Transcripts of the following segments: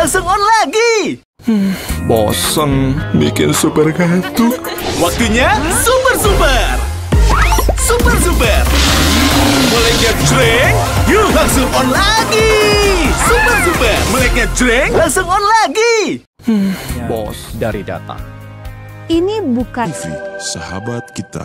langsung on lagi. Bosen bikin super kartu. Waktunya super. Super. Meleknya jreng, yuk langsung on lagi. Super. Meleknya jreng, langsung on lagi. Bos dari data. Ini bukan TV, sahabat kita.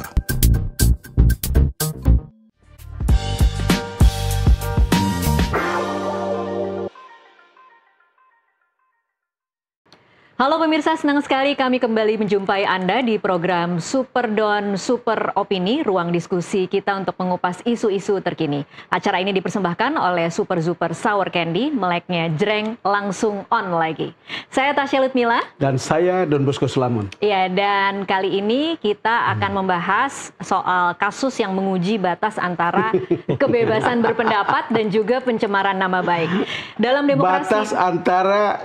Halo pemirsa, senang sekali kami kembali menjumpai Anda di program Super Don Super Opini, ruang diskusi kita untuk mengupas isu-isu terkini. Acara ini dipersembahkan oleh Super Sour Candy, meleknya jreng langsung on lagi. Saya Tasya Lutmila. Dan saya Don Bosco Sulamun. Iya, dan kali ini kita akan membahas soal kasus yang menguji batas antara kebebasan berpendapat dan juga pencemaran nama baik. Dalam demokrasi... Batas antara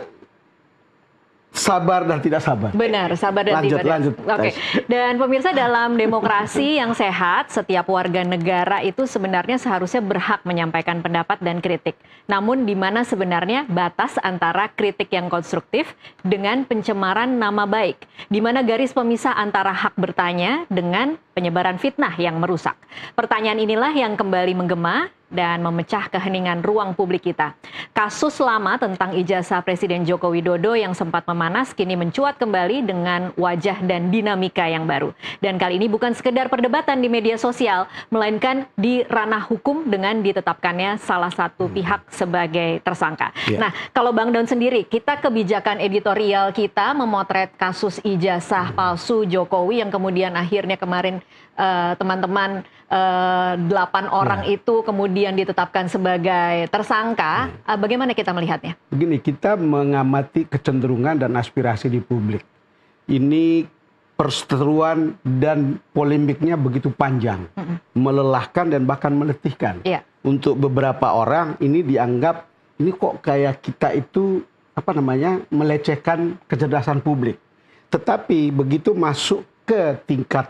sabar dan tidak sabar. Benar, sabar dan tidak sabar. Lanjut. Oke. Dan pemirsa, dalam demokrasi yang sehat, setiap warga negara itu sebenarnya seharusnya berhak menyampaikan pendapat dan kritik. Namun di mana sebenarnya batas antara kritik yang konstruktif dengan pencemaran nama baik? Di mana garis pemisah antara hak bertanya dengan penyebaran fitnah yang merusak? Pertanyaan inilah yang kembali menggema dan memecah keheningan ruang publik kita. Kasus lama tentang ijazah Presiden Joko Widodo yang sempat memanas kini mencuat kembali dengan wajah dan dinamika yang baru. Dan kali ini bukan sekedar perdebatan di media sosial, melainkan di ranah hukum dengan ditetapkannya salah satu pihak sebagai tersangka. Nah, kalau Bang Don sendiri, kita kebijakan editorial kita memotret kasus ijazah palsu Jokowi yang kemudian akhirnya kemarin teman-teman 8 orang itu kemudian ditetapkan sebagai tersangka. Bagaimana kita melihatnya? Begini, kita mengamati kecenderungan dan aspirasi di publik. Ini perseteruan dan polemiknya begitu panjang, melelahkan dan bahkan meletihkan. Untuk beberapa orang ini dianggap ini kok kayak kita itu melecehkan kecerdasan publik. Tetapi begitu masuk ke tingkat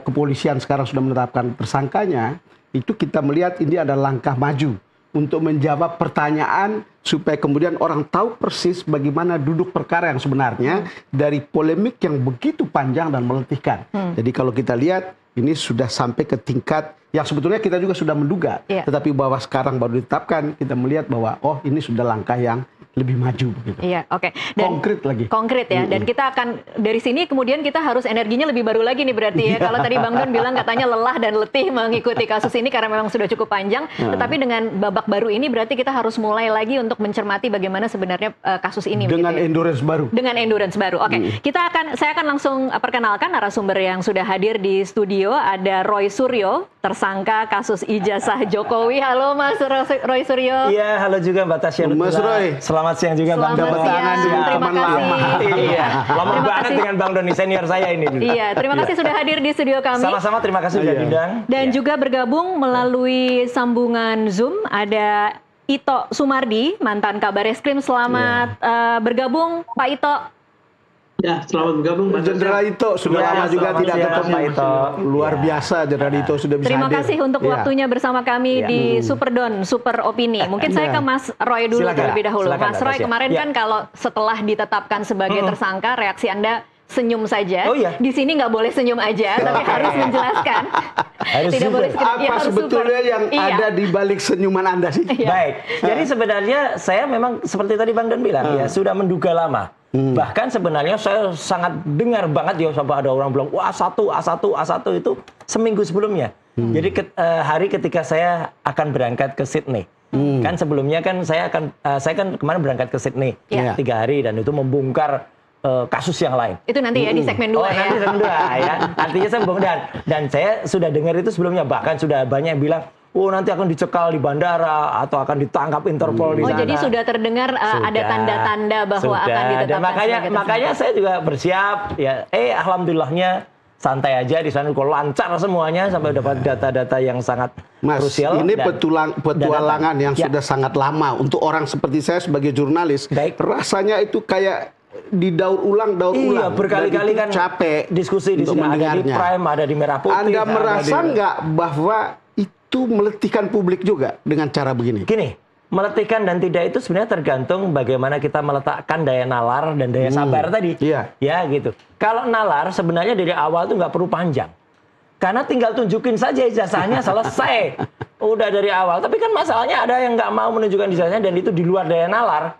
kepolisian sekarang sudah menetapkan tersangkanya, itu kita melihat ini adalah langkah maju untuk menjawab pertanyaan supaya kemudian orang tahu persis bagaimana duduk perkara yang sebenarnya dari polemik yang begitu panjang dan meletihkan. Jadi kalau kita lihat ini sudah sampai ke tingkat yang sebetulnya kita juga sudah menduga, tetapi bahwa sekarang baru ditetapkan, kita melihat bahwa oh ini sudah langkah yang lebih maju begitu. Iya, oke. Dan konkret lagi. Konkret ya. Dan kita akan dari sini kemudian kita harus energinya lebih baru lagi nih berarti ya. Kalau tadi Bang Don bilang katanya lelah dan letih mengikuti kasus ini karena memang sudah cukup panjang. Tetapi dengan babak baru ini berarti kita harus mulai lagi untuk mencermati bagaimana sebenarnya kasus ini. Dengan endurance baru. Dengan endurance baru. Oke. Saya akan langsung perkenalkan narasumber yang sudah hadir di studio. Ada Roy Suryo, tersangka kasus ijazah Jokowi. Halo Mas Roy Suryo. Iya, halo juga Mbak Tasya Lutmila. Mas Roy. Selamat siang juga Bang Don. Selamat siang, terima kasih. Iya, lama banget dengan Bang Don, senior saya ini. Iya, terima kasih sudah hadir di studio kami. Sama-sama, terima kasih sudah diundang. Dan juga bergabung melalui sambungan Zoom ada Ito Sumardi, mantan Kabar Eskrim. Selamat bergabung Pak Ito. Ya, selamat bergabung Pak Jenderal Ito sudah lama juga tidak ketemu. Pak Ito. Luar biasa Jenderal Ito sudah bisa Terima hadir. kasih untuk waktunya bersama kami di Super Don Super Opini. Mungkin saya ke Mas Roy dulu terlebih dahulu. Mas Roy, kemarin kan kalau setelah ditetapkan sebagai tersangka, reaksi Anda senyum saja. Di sini nggak boleh senyum aja, tapi harus menjelaskan. Tidak boleh apa sebetulnya yang ada di balik senyuman Anda sih? Baik. Jadi sebenarnya saya memang seperti tadi Bang Don bilang ya sudah menduga lama. Bahkan sebenarnya saya sangat dengar banget ya sampai ada orang bilang wah A1 itu seminggu sebelumnya. Jadi hari ketika saya akan berangkat ke Sydney. Kan sebelumnya kan saya kan kemarin berangkat ke Sydney 3 hari dan itu membongkar kasus yang lain. Itu nanti ya di segmen 2 ya. Nanti segmen 2 ya. Artinya saya dan saya sudah dengar itu sebelumnya, bahkan sudah banyak yang bilang nanti akan dicekal di bandara atau akan ditangkap Interpol di sana. Jadi sudah terdengar ada tanda-tanda bahwa akan ditetapkan. Makanya saya juga bersiap ya. Alhamdulillahnya santai aja di sana, kalau lancar semuanya sampai dapat data-data yang sangat krusial. Ini petualangan yang sudah sangat lama untuk orang seperti saya sebagai jurnalis. Rasanya itu kayak didaur ulang. Iya, berkali-kali kan capek diskusi di sini, ada di Prime, ada di Merah Putih. Anda merasa nggak bahwa itu meletihkan publik juga dengan cara begini? Gini, meletihkan dan tidak itu sebenarnya tergantung bagaimana kita meletakkan daya nalar dan daya sabar tadi. Iya. Ya gitu. Kalau nalar sebenarnya dari awal tuh nggak perlu panjang. Karena tinggal tunjukin saja ijazahnya selesai. Udah dari awal. Tapi kan masalahnya ada yang nggak mau menunjukkan ijazahnya dan itu di luar daya nalar.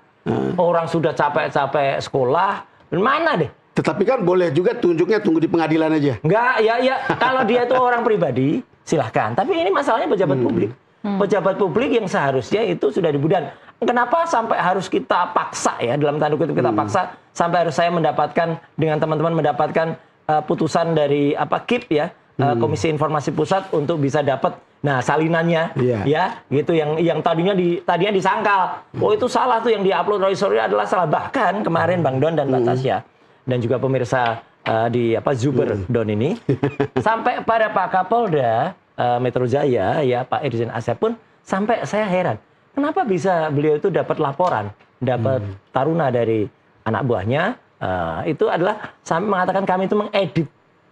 Orang sudah capek-capek sekolah. Mana deh? Tetapi kan boleh juga tunjuknya tunggu di pengadilan aja. Enggak, ya. Kalau dia itu orang pribadi, silahkan. Tapi ini masalahnya pejabat publik. Pejabat publik yang seharusnya itu sudah dibudan. Kenapa sampai harus kita paksa ya, dalam tanda kutip kita paksa, sampai harus saya mendapatkan, dengan teman-teman mendapatkan putusan dari KIP ya, Komisi Informasi Pusat untuk bisa dapat salinannya ya gitu yang tadinya disangkal. Oh itu salah tuh yang diupload Roy Suryo adalah salah. Bahkan kemarin Bang Don dan Mbak Tasya dan juga pemirsa di Zuber Don ini sampai pada Pak Kapolda Metro Jaya ya Pak Irjen Asep pun sampai saya heran. Kenapa bisa beliau itu dapat laporan, dapat taruna dari anak buahnya itu adalah sampai mengatakan kami itu mengedit.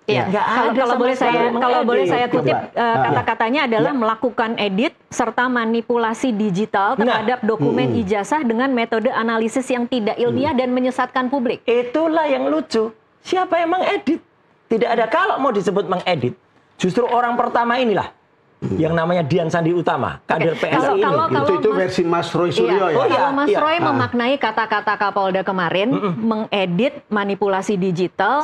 Iya. Kalau boleh saya kutip kata-katanya adalah melakukan edit serta manipulasi digital terhadap dokumen ijazah dengan metode analisis yang tidak ilmiah dan menyesatkan publik. Itulah yang lucu. Siapa yang mengedit? Tidak ada. Kalau mau disebut mengedit, justru orang pertama inilah yang namanya Dian Sandi Utama, kader PSI ini. Itu versi Mas Roy Suryo ya. Kalau Mas Roy memaknai kata-kata Kapolda kemarin, mengedit manipulasi digital,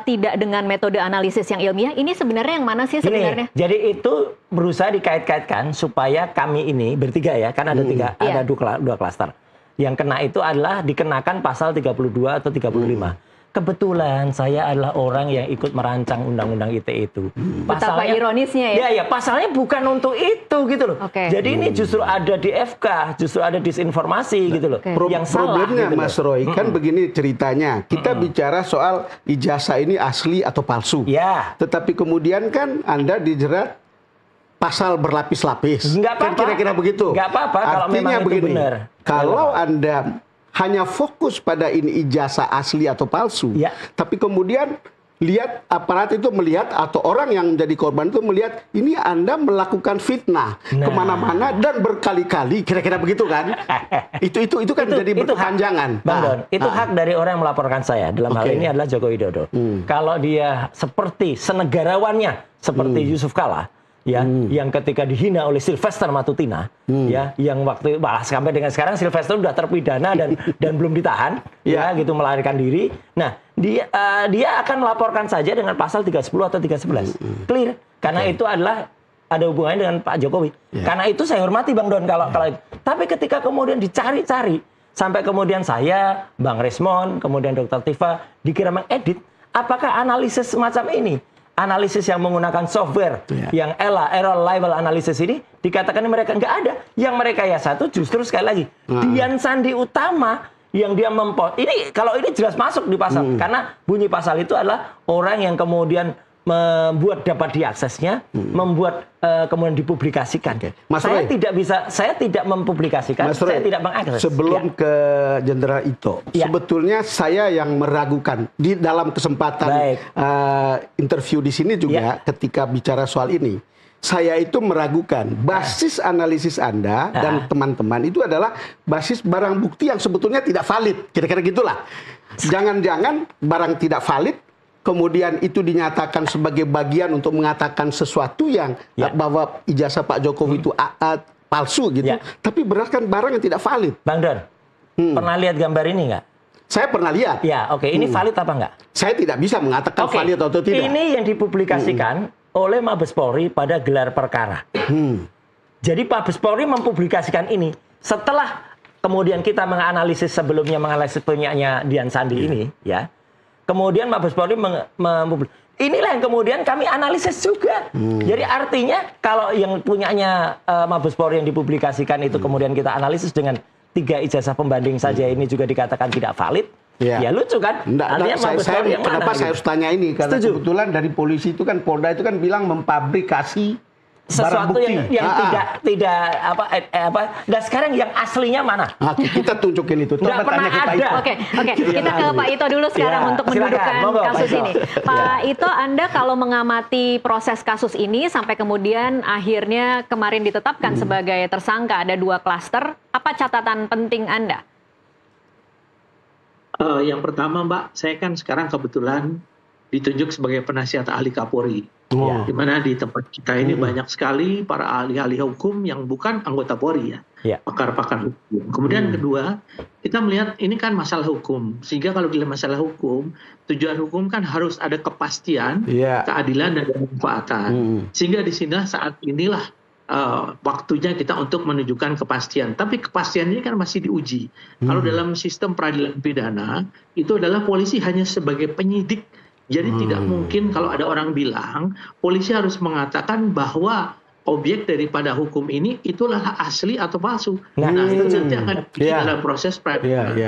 tidak dengan metode analisis yang ilmiah, ini sebenarnya yang mana sih sebenarnya? Jadi itu berusaha dikait-kaitkan supaya kami ini bertiga ya, kan ada ada dua klaster. Yang kena itu adalah dikenakan pasal 32 atau 35. Kebetulan saya adalah orang yang ikut merancang undang-undang ITE itu. Betapa ironisnya ya? Ya, pasalnya bukan untuk itu gitu loh. Jadi ini justru ada di FK, justru ada disinformasi gitu loh. Yang problemnya salah, gitu Mas Roy, kan begini ceritanya. Kita bicara soal ijazah ini asli atau palsu. Ya. Tetapi kemudian kan Anda dijerat pasal berlapis-lapis. Nggak apa-apa. Kan kira-kira begitu. Nggak apa-apa kalau memang itu begini, benar. Kalau Anda hanya fokus pada ini ijazah asli atau palsu, tapi kemudian lihat aparat itu melihat atau orang yang menjadi korban itu melihat ini Anda melakukan fitnah kemana-mana dan berkali-kali, kira-kira begitu kan? itu kan jadi berkepanjangan. Bang Don, itu hak dari orang yang melaporkan saya. Dalam hal ini adalah Joko Widodo. Kalau dia seperti senegarawannya seperti Yusuf Kalla, ya, yang ketika dihina oleh Sylvester Matutina, ya, yang waktu sampai dengan sekarang Sylvester sudah terpidana dan belum ditahan, ya, gitu melarikan diri. Nah, dia akan melaporkan saja dengan pasal 310 atau 311, clear, karena itu adalah ada hubungannya dengan Pak Jokowi. Karena itu saya hormati Bang Don kalau itu. Tapi ketika kemudian dicari-cari sampai kemudian saya, Bang Resmond, kemudian Dr. Tifa dikira mengedit, apakah analisis semacam ini? Analisis yang menggunakan software yang error level analysis ini dikatakan mereka nggak ada. Yang mereka satu justru sekali lagi Dian Sandi Utama yang dia ini kalau ini jelas masuk di pasal karena bunyi pasal itu adalah orang yang kemudian membuat dapat diaksesnya, membuat kemudian dipublikasikan. Saya tidak mempublikasikan, saya tidak mengakses. Sebelum ke Jenderal Ito, sebetulnya saya yang meragukan di dalam kesempatan interview di sini juga ketika bicara soal ini. Saya itu meragukan basis analisis Anda dan teman-teman itu adalah basis barang bukti yang sebetulnya tidak valid. Kira-kira gitulah. Jangan-jangan barang tidak valid kemudian itu dinyatakan sebagai bagian untuk mengatakan sesuatu yang bahwa ijazah Pak Jokowi itu palsu gitu. Tapi berdasarkan barang yang tidak valid. Bang Don, pernah lihat gambar ini nggak? Saya pernah lihat. Ya, ini valid apa nggak? Saya tidak bisa mengatakan valid atau tidak. Ini yang dipublikasikan oleh Mabes Polri pada gelar perkara. Jadi Mabes Polri mempublikasikan ini setelah kemudian kita menganalisis sebelumnya menganalisis punyanya Dian Sandi ini, ya. Kemudian Mabes Polri inilah yang kemudian kami analisis juga. Jadi artinya kalau yang punyanya Mabes Polri yang dipublikasikan itu kemudian kita analisis dengan 3 ijazah pembanding saja ini juga dikatakan tidak valid. Ya lucu kan? Kenapa saya harus tanya ini? Karena kebetulan dari polisi itu kan Polda itu kan bilang memfabrikasi sesuatu bukti. yang tidak apa. Dan sekarang yang aslinya mana? Oke, kita tunjukin itu. Nggak pernah kita ada. Oke, kita ke Pak Ito dulu sekarang Ya, untuk silakan. mendudukkan Monggo, Pak kasus Ito. ini. Pak Ito, Anda kalau mengamati proses kasus ini sampai kemudian akhirnya kemarin ditetapkan sebagai tersangka, ada 2 klaster, apa catatan penting Anda? Yang pertama, Mbak, saya kan sekarang kebetulan ditunjuk sebagai penasihat ahli Kapolri. Oh. Di mana di tempat kita ini banyak sekali para ahli-ahli hukum yang bukan anggota Polri ya. Ya. Pakar-pakar hukum. Kemudian kedua, kita melihat ini kan masalah hukum. Sehingga kalau dalam masalah hukum, tujuan hukum kan harus ada kepastian, Iya. keadilan, dan kemanfaatan. Sehingga di sini saat inilah waktunya kita untuk menunjukkan kepastian. Tapi kepastian ini kan masih diuji. Kalau dalam sistem peradilan pidana, itu adalah polisi hanya sebagai penyidik. Jadi tidak mungkin kalau ada orang bilang, polisi harus mengatakan bahwa objek daripada hukum ini itulah asli atau palsu. Nah, itu nanti akan dalam proses peradilan.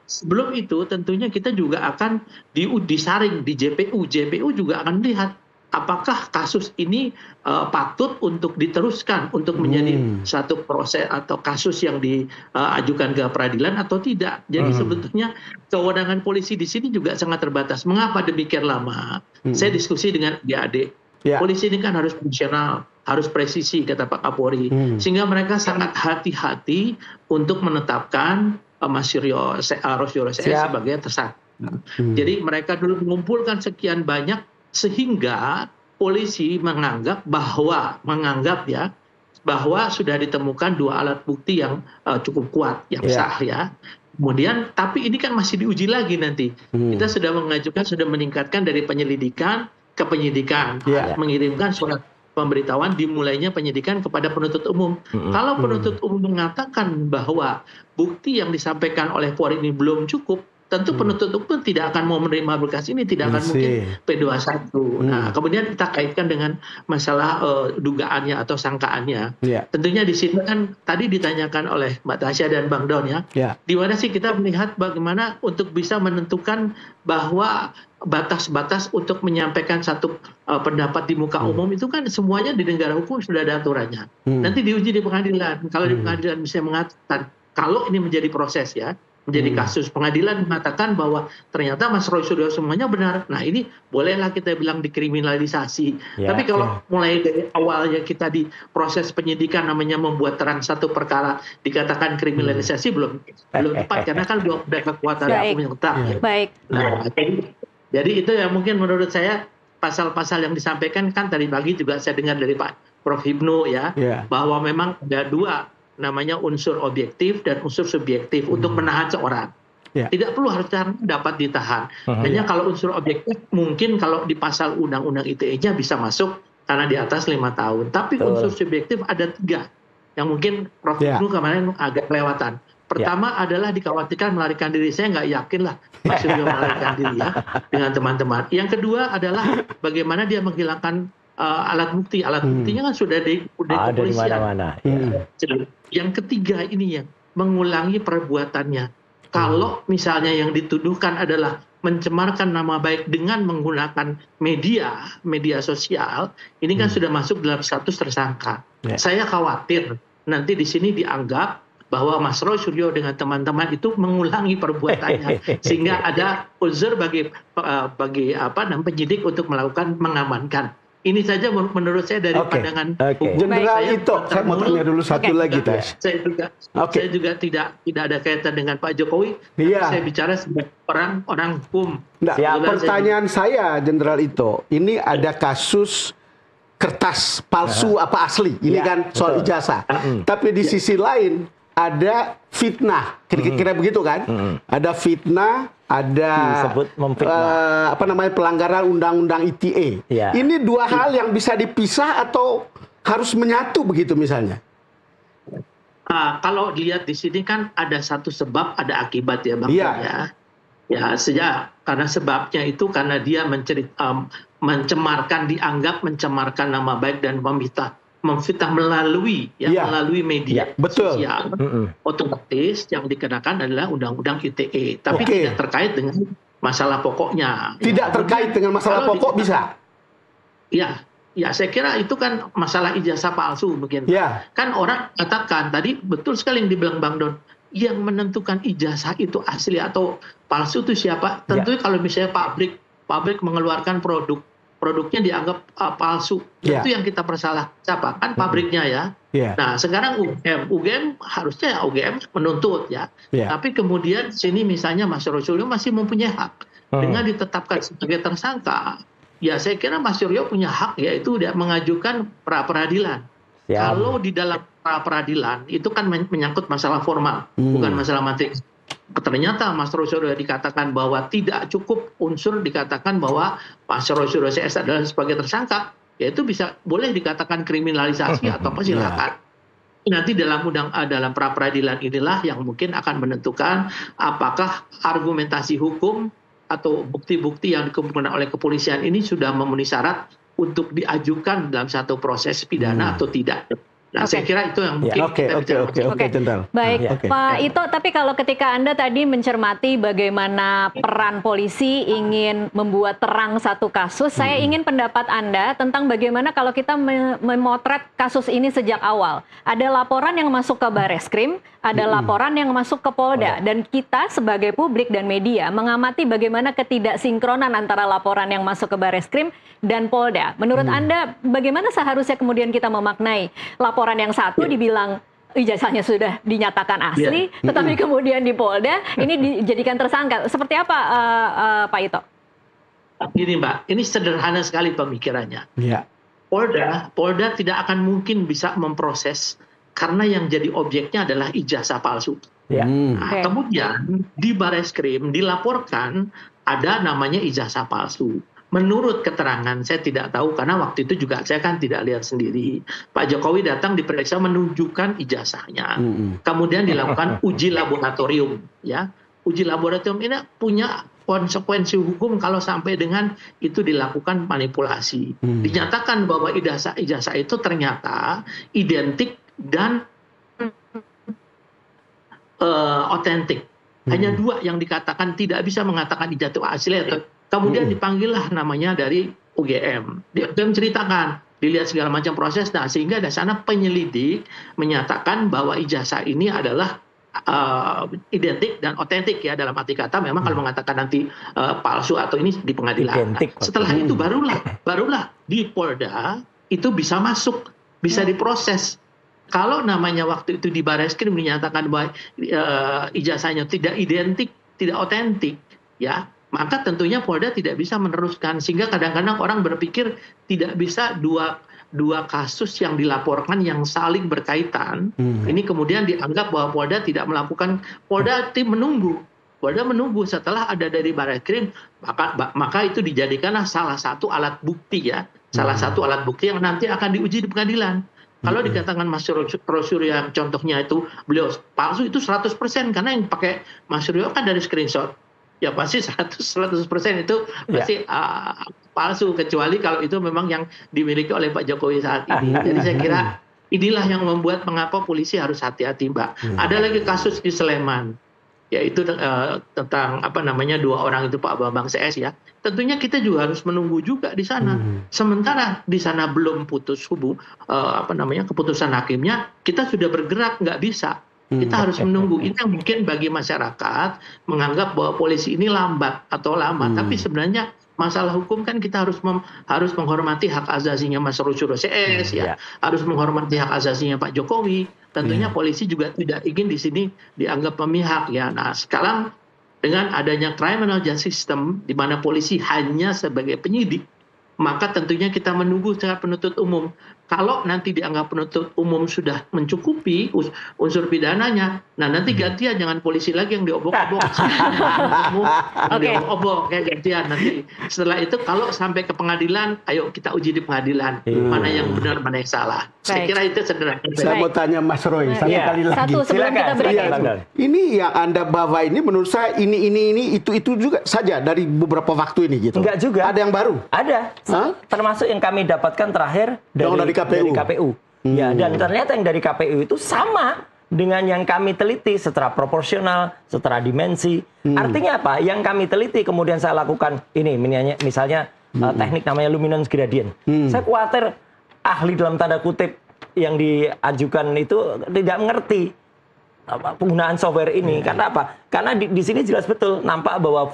Sebelum itu tentunya kita juga akan disaring di JPU. JPU juga akan lihat apakah kasus ini patut untuk diteruskan untuk menjadi satu proses atau kasus yang diajukan ke peradilan atau tidak. Jadi sebetulnya kewenangan polisi di sini juga sangat terbatas. Mengapa demikian lama? Saya diskusi dengan adik-adik. Polisi ini kan harus fungsional, harus presisi, kata Pak Kapolri. Sehingga mereka sangat hati-hati untuk menetapkan Mas Rosyo sebagai tersangka. Jadi mereka dulu mengumpulkan sekian banyak sehingga polisi menganggap bahwa sudah ditemukan 2 alat bukti yang cukup kuat, yang sah ya. Kemudian, tapi ini kan masih diuji lagi nanti. Kita sudah meningkatkan dari penyelidikan ke penyidikan, mengirimkan surat pemberitahuan dimulainya penyidikan kepada penuntut umum. Kalau penuntut umum mengatakan bahwa bukti yang disampaikan oleh Polri ini belum cukup, tentu penuntut umum tidak akan mau menerima berkas ini, tidak akan mungkin P21. Nah, kemudian kita kaitkan dengan masalah dugaannya atau sangkaannya. Tentunya di sini kan tadi ditanyakan oleh Mbak Tasya dan Bang Don ya, di mana sih kita melihat bagaimana untuk bisa menentukan bahwa batas-batas untuk menyampaikan satu pendapat di muka umum itu kan semuanya di negara hukum sudah ada aturannya. Nanti diuji di pengadilan. Kalau di pengadilan bisa mengatakan, kalau ini menjadi proses ya, menjadi kasus, pengadilan mengatakan bahwa ternyata Mas Roy Suryo semuanya benar. Nah, ini bolehlah kita bilang dikriminalisasi. Tapi kalau mulai dari awalnya kita di proses penyidikan namanya membuat terang satu perkara dikatakan kriminalisasi belum tepat karena kan belum ada kekuatan hukum yang tetap. Nah, jadi itu yang mungkin menurut saya pasal-pasal yang disampaikan kan tadi pagi juga saya dengar dari Pak Prof Hipnu ya, bahwa memang ada 2 namanya unsur objektif dan unsur subjektif untuk menahan seorang. Tidak perlu harus dapat ditahan. Hanya kalau unsur objektif mungkin kalau di pasal undang-undang ITE-nya bisa masuk karena di atas 5 tahun. Tapi unsur subjektif ada 3 yang mungkin Prof Hipnu kemarin agak kelewatan. Pertama adalah dikhawatirkan melarikan diri. Saya nggak yakin lah Mas Suryo melarikan diri ya dengan teman-teman. Yang kedua adalah bagaimana dia menghilangkan alat bukti. Alat buktinya kan sudah di kepolisian. Ada di mana-mana. Yang ketiga ini yang mengulangi perbuatannya. Kalau misalnya yang dituduhkan adalah mencemarkan nama baik dengan menggunakan media sosial, ini kan sudah masuk dalam status tersangka. Saya khawatir nanti di sini dianggap bahwa Mas Roy Suryo dengan teman-teman itu mengulangi perbuatannya sehingga ada unsur bagi penyidik untuk melakukan mengamankan. Ini saja menurut saya dari pandangan hukum. Jenderal Ito, saya mau tanya dulu satu lagi, Tes. Saya juga tidak ada kaitan dengan Pak Jokowi. Saya bicara sebagai orang hukum. Nah, pertanyaan saya, Jenderal Ito, ini ada kasus kertas palsu apa asli? Ini kan soal ijazah. Tapi di sisi lain ada fitnah, kira-kira begitu kan? Ada fitnah, ada pelanggaran undang-undang ITE. Ini 2 hal yang bisa dipisah atau harus menyatu begitu misalnya? Kalau dilihat di sini kan ada satu sebab, ada akibat ya Bang. Karena sebabnya itu karena dia dianggap mencemarkan nama baik dan memfitnah melalui media sosial. Otomatis yang dikenakan adalah undang-undang ITE, tapi tidak terkait dengan masalah pokoknya. Tidak terkait dengan masalah pokok bisa? Ya, Ya, saya kira itu kan masalah ijazah palsu mungkin. Ya. Kan orang katakan tadi betul sekali yang dibilang Bang Don, yang menentukan ijazah itu asli atau palsu itu siapa? Tentunya kalau misalnya pabrik mengeluarkan produknya dianggap palsu. Ya. Itu yang kita persalah. Siapa? Kan pabriknya ya. Ya. Nah, sekarang UGM harusnya UGM menuntut ya. Ya. Tapi kemudian sini misalnya Mas Suryo masih mempunyai hak dengan ditetapkan sebagai tersangka. Ya, saya kira Mas Suryo punya hak yaitu dia mengajukan pra peradilan. Kalau di dalam pra peradilan itu kan menyangkut masalah formal, bukan masalah materi. Ternyata Mas Suryo dikatakan bahwa tidak cukup unsur dikatakan bahwa Mas Suryo CS adalah sebagai tersangka, yaitu bisa boleh dikatakan kriminalisasi atau apa silakan. Nanti dalam pra peradilan inilah yang mungkin akan menentukan apakah argumentasi hukum atau bukti-bukti yang dikumpulkan oleh kepolisian ini sudah memenuhi syarat untuk diajukan dalam satu proses pidana atau tidak. Nah, saya kira itu yang mungkin Oke, Jenderal. Baik, Pak Ito, tapi kalau ketika Anda tadi mencermati bagaimana peran polisi ingin membuat terang satu kasus, saya ingin pendapat Anda tentang bagaimana kalau kita memotret kasus ini sejak awal. Ada laporan yang masuk ke Bareskrim, ada laporan yang masuk ke Polda, dan kita sebagai publik dan media mengamati bagaimana ketidaksinkronan antara laporan yang masuk ke Bareskrim dan Polda. Menurut Anda, bagaimana seharusnya kemudian kita memaknai laporan yang satu dibilang ijazahnya sudah dinyatakan asli, tetapi kemudian di Polda ini dijadikan tersangka. Seperti apa, Pak Ito? Gini Mbak, ini sederhana sekali pemikirannya. Ya. Polda tidak akan mungkin bisa memproses karena yang jadi objeknya adalah ijazah palsu. Ya. Nah, kemudian di Bareskrim dilaporkan ada namanya ijazah palsu. Menurut keterangan, saya tidak tahu karena waktu itu juga saya kan tidak lihat sendiri. Pak Jokowi datang diperiksa menunjukkan ijazahnya. Kemudian dilakukan uji laboratorium. Ya, uji laboratorium ini punya konsekuensi hukum kalau sampai dengan itu dilakukan manipulasi. Dinyatakan bahwa ijazah itu ternyata identik dan otentik. Hanya dua yang dikatakan tidak bisa mengatakan ijazah asli atau kemudian dipanggillah namanya dari UGM. Dia menceritakan, dilihat segala macam proses, nah sehingga dari sana penyelidik menyatakan bahwa ijazah ini adalah identik dan otentik ya, dalam arti kata memang kalau mengatakan nanti palsu atau ini di pengadilan. Setelah itu barulah di Polda itu bisa masuk, bisa diproses. Kalau namanya waktu itu di Bareskrim dinyatakan bahwa ijazahnya tidak identik, tidak otentik, ya, maka tentunya Polda tidak bisa meneruskan, sehingga kadang-kadang orang berpikir tidak bisa dua kasus yang dilaporkan yang saling berkaitan. Ini kemudian dianggap bahwa Polda tidak melakukan. Polda menunggu setelah ada dari Bareskrim, maka itu dijadikanlah salah satu alat bukti ya, salah satu alat bukti yang nanti akan diuji di pengadilan. Kalau dikatakan Mas Suryo yang contohnya itu beliau palsu, itu 100% karena yang pakai Mas Suryo kan dari screenshot. Ya pasti 100% itu pasti palsu, kecuali kalau itu memang yang dimiliki oleh Pak Jokowi saat ini. Jadi saya kira inilah yang membuat mengapa polisi harus hati-hati, Mbak. Ada lagi kasus di Sleman, yaitu tentang dua orang itu Pak Bambang CS ya. Tentunya kita juga harus menunggu juga di sana. Sementara di sana belum putus keputusan hakimnya, kita sudah bergerak, nggak bisa. Kita harus menunggu. Ini yang mungkin bagi masyarakat menganggap bahwa polisi ini lambat atau lama. Tapi sebenarnya masalah hukum kan kita harus menghormati hak asasinya Mas Suryo CS ya. Harus menghormati hak asasinya Pak Jokowi. Tentunya polisi juga tidak ingin di sini dianggap memihak ya. Nah, sekarang dengan adanya criminal justice system di mana polisi hanya sebagai penyidik, maka tentunya kita menunggu secara penuntut umum. Kalau nanti dianggap penuntut umum sudah mencukupi unsur pidananya, nah nanti gantian, jangan polisi lagi yang diobok-obok. Diobok-obok kayak gantian nanti. Setelah itu kalau sampai ke pengadilan, ayo kita uji di pengadilan. Mana yang benar, mana yang salah. Saya kira itu sederhana. Saya mau tanya Mas Roy, satu kali lagi. Satu sebelum kita break. Ini yang Anda bawa ini menurut saya ini itu juga saja dari beberapa waktu ini gitu. Enggak juga. Ada yang baru? Ada. Termasuk yang kami dapatkan terakhir dari KPU. Ya, dan ternyata yang dari KPU itu sama dengan yang kami teliti secara proporsional, secara dimensi. Artinya apa? Yang kami teliti kemudian saya lakukan ini, misalnya teknik namanya luminance gradient. Saya khawatir ahli dalam tanda kutip yang diajukan itu tidak mengerti penggunaan software ini. Karena apa? Karena di sini jelas betul nampak bahwa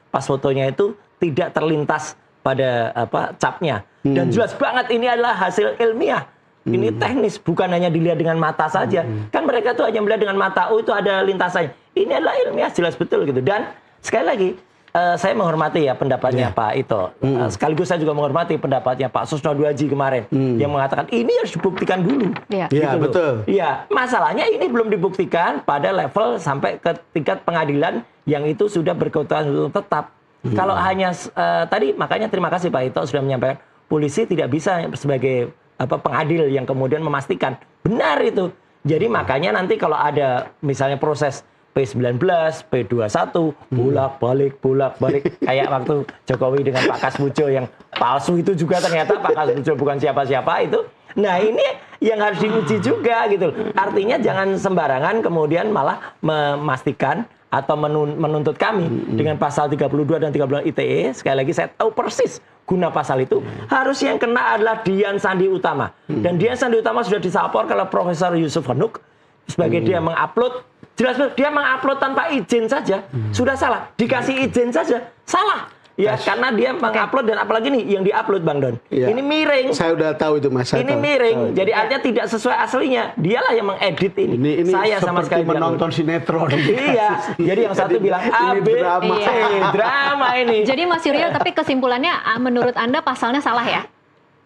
pas fotonya itu tidak terlintas pada capnya. Dan jelas banget ini adalah hasil ilmiah. Ini teknis, bukan hanya dilihat dengan mata saja. Kan mereka tuh hanya melihat dengan mata, oh itu ada lintasannya. Ini adalah ilmiah, jelas betul gitu. Dan sekali lagi, saya menghormati ya pendapatnya Pak Ito. Sekaligus saya juga menghormati pendapatnya Pak Susno Duaji kemarin yang mengatakan ini harus dibuktikan dulu. Iya, gitu betul. Iya, masalahnya ini belum dibuktikan pada level sampai ke tingkat pengadilan yang itu sudah berkeutamaan tetap. Kalau hanya tadi makanya terima kasih Pak Ito sudah menyampaikan polisi tidak bisa sebagai pengadil yang kemudian memastikan benar itu. Jadi makanya nanti kalau ada misalnya proses P19, P21, bolak-balik kayak waktu Jokowi dengan Pak Kasmujo yang palsu itu juga ternyata Pak Kasmujo bukan siapa-siapa itu. Nah ini yang harus diuji juga gitu. Artinya jangan sembarangan kemudian malah memastikan atau menuntut kami dengan pasal 32 dan 32 ITE. Sekali lagi saya tahu persis guna pasal itu. Harus yang kena adalah Dian Sandi Utama. Dan Dian Sandi Utama sudah disapor kalau Profesor Yusuf Hanuk sebagai dia mengupload. Jelas dia mengupload tanpa izin saja sudah salah. Dikasih izin saja salah. Ya karena dia mengupload dan apalagi nih yang diupload Bang Don. Ya. Ini miring. Saya udah tahu itu Mas. Ini miring. Jadi artinya tidak sesuai aslinya. Dialah yang mengedit ini. Ini saya sama sekali menonton sinetron. Iya. Jadi yang satu bilang A, B, drama ini. Jadi Mas Yuryo, tapi kesimpulannya menurut Anda pasalnya salah ya?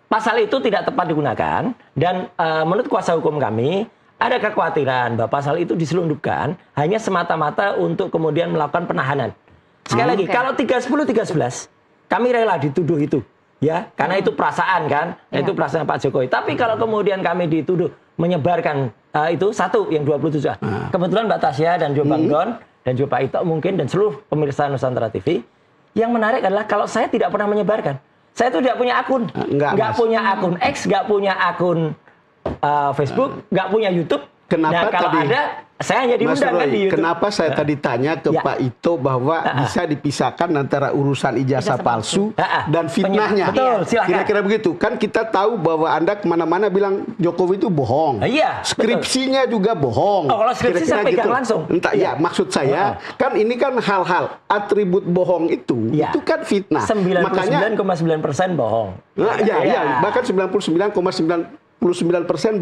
Pasal itu tidak tepat digunakan dan menurut kuasa hukum kami ada kekhawatiran bahwa pasal itu diselundupkan hanya semata-mata untuk kemudian melakukan penahanan. Sekali lagi, kalau 310-311 kami rela dituduh itu, ya, karena itu perasaan kan, itu perasaan Pak Jokowi. Tapi kalau kemudian kami dituduh menyebarkan itu satu yang 27. Kebetulan Mbak Tasya dan juga Bang Don dan juga Pak Ito mungkin dan seluruh pemirsa Nusantara TV, yang menarik adalah kalau saya tidak pernah menyebarkan. Saya itu tidak punya akun, nggak punya akun X, nggak punya akun Facebook, nggak punya YouTube. Kenapa nah, kalau tadi, ada, saya hanya diundang kan di YouTube. Kenapa saya tadi tanya ke Pak Ito bahwa bisa dipisahkan antara urusan ijazah palsu dan fitnahnya. Betul, silakan. Kira-kira begitu. Kan kita tahu bahwa Anda kemana-mana bilang Jokowi itu bohong. Iya. Skripsinya juga bohong. Oh, kalau skripsi saya pegang langsung. Entah, ya, maksud saya, kan ini kan hal-hal atribut bohong itu kan fitnah. 99,9% bohong. Nah, ya, bahkan 99,99%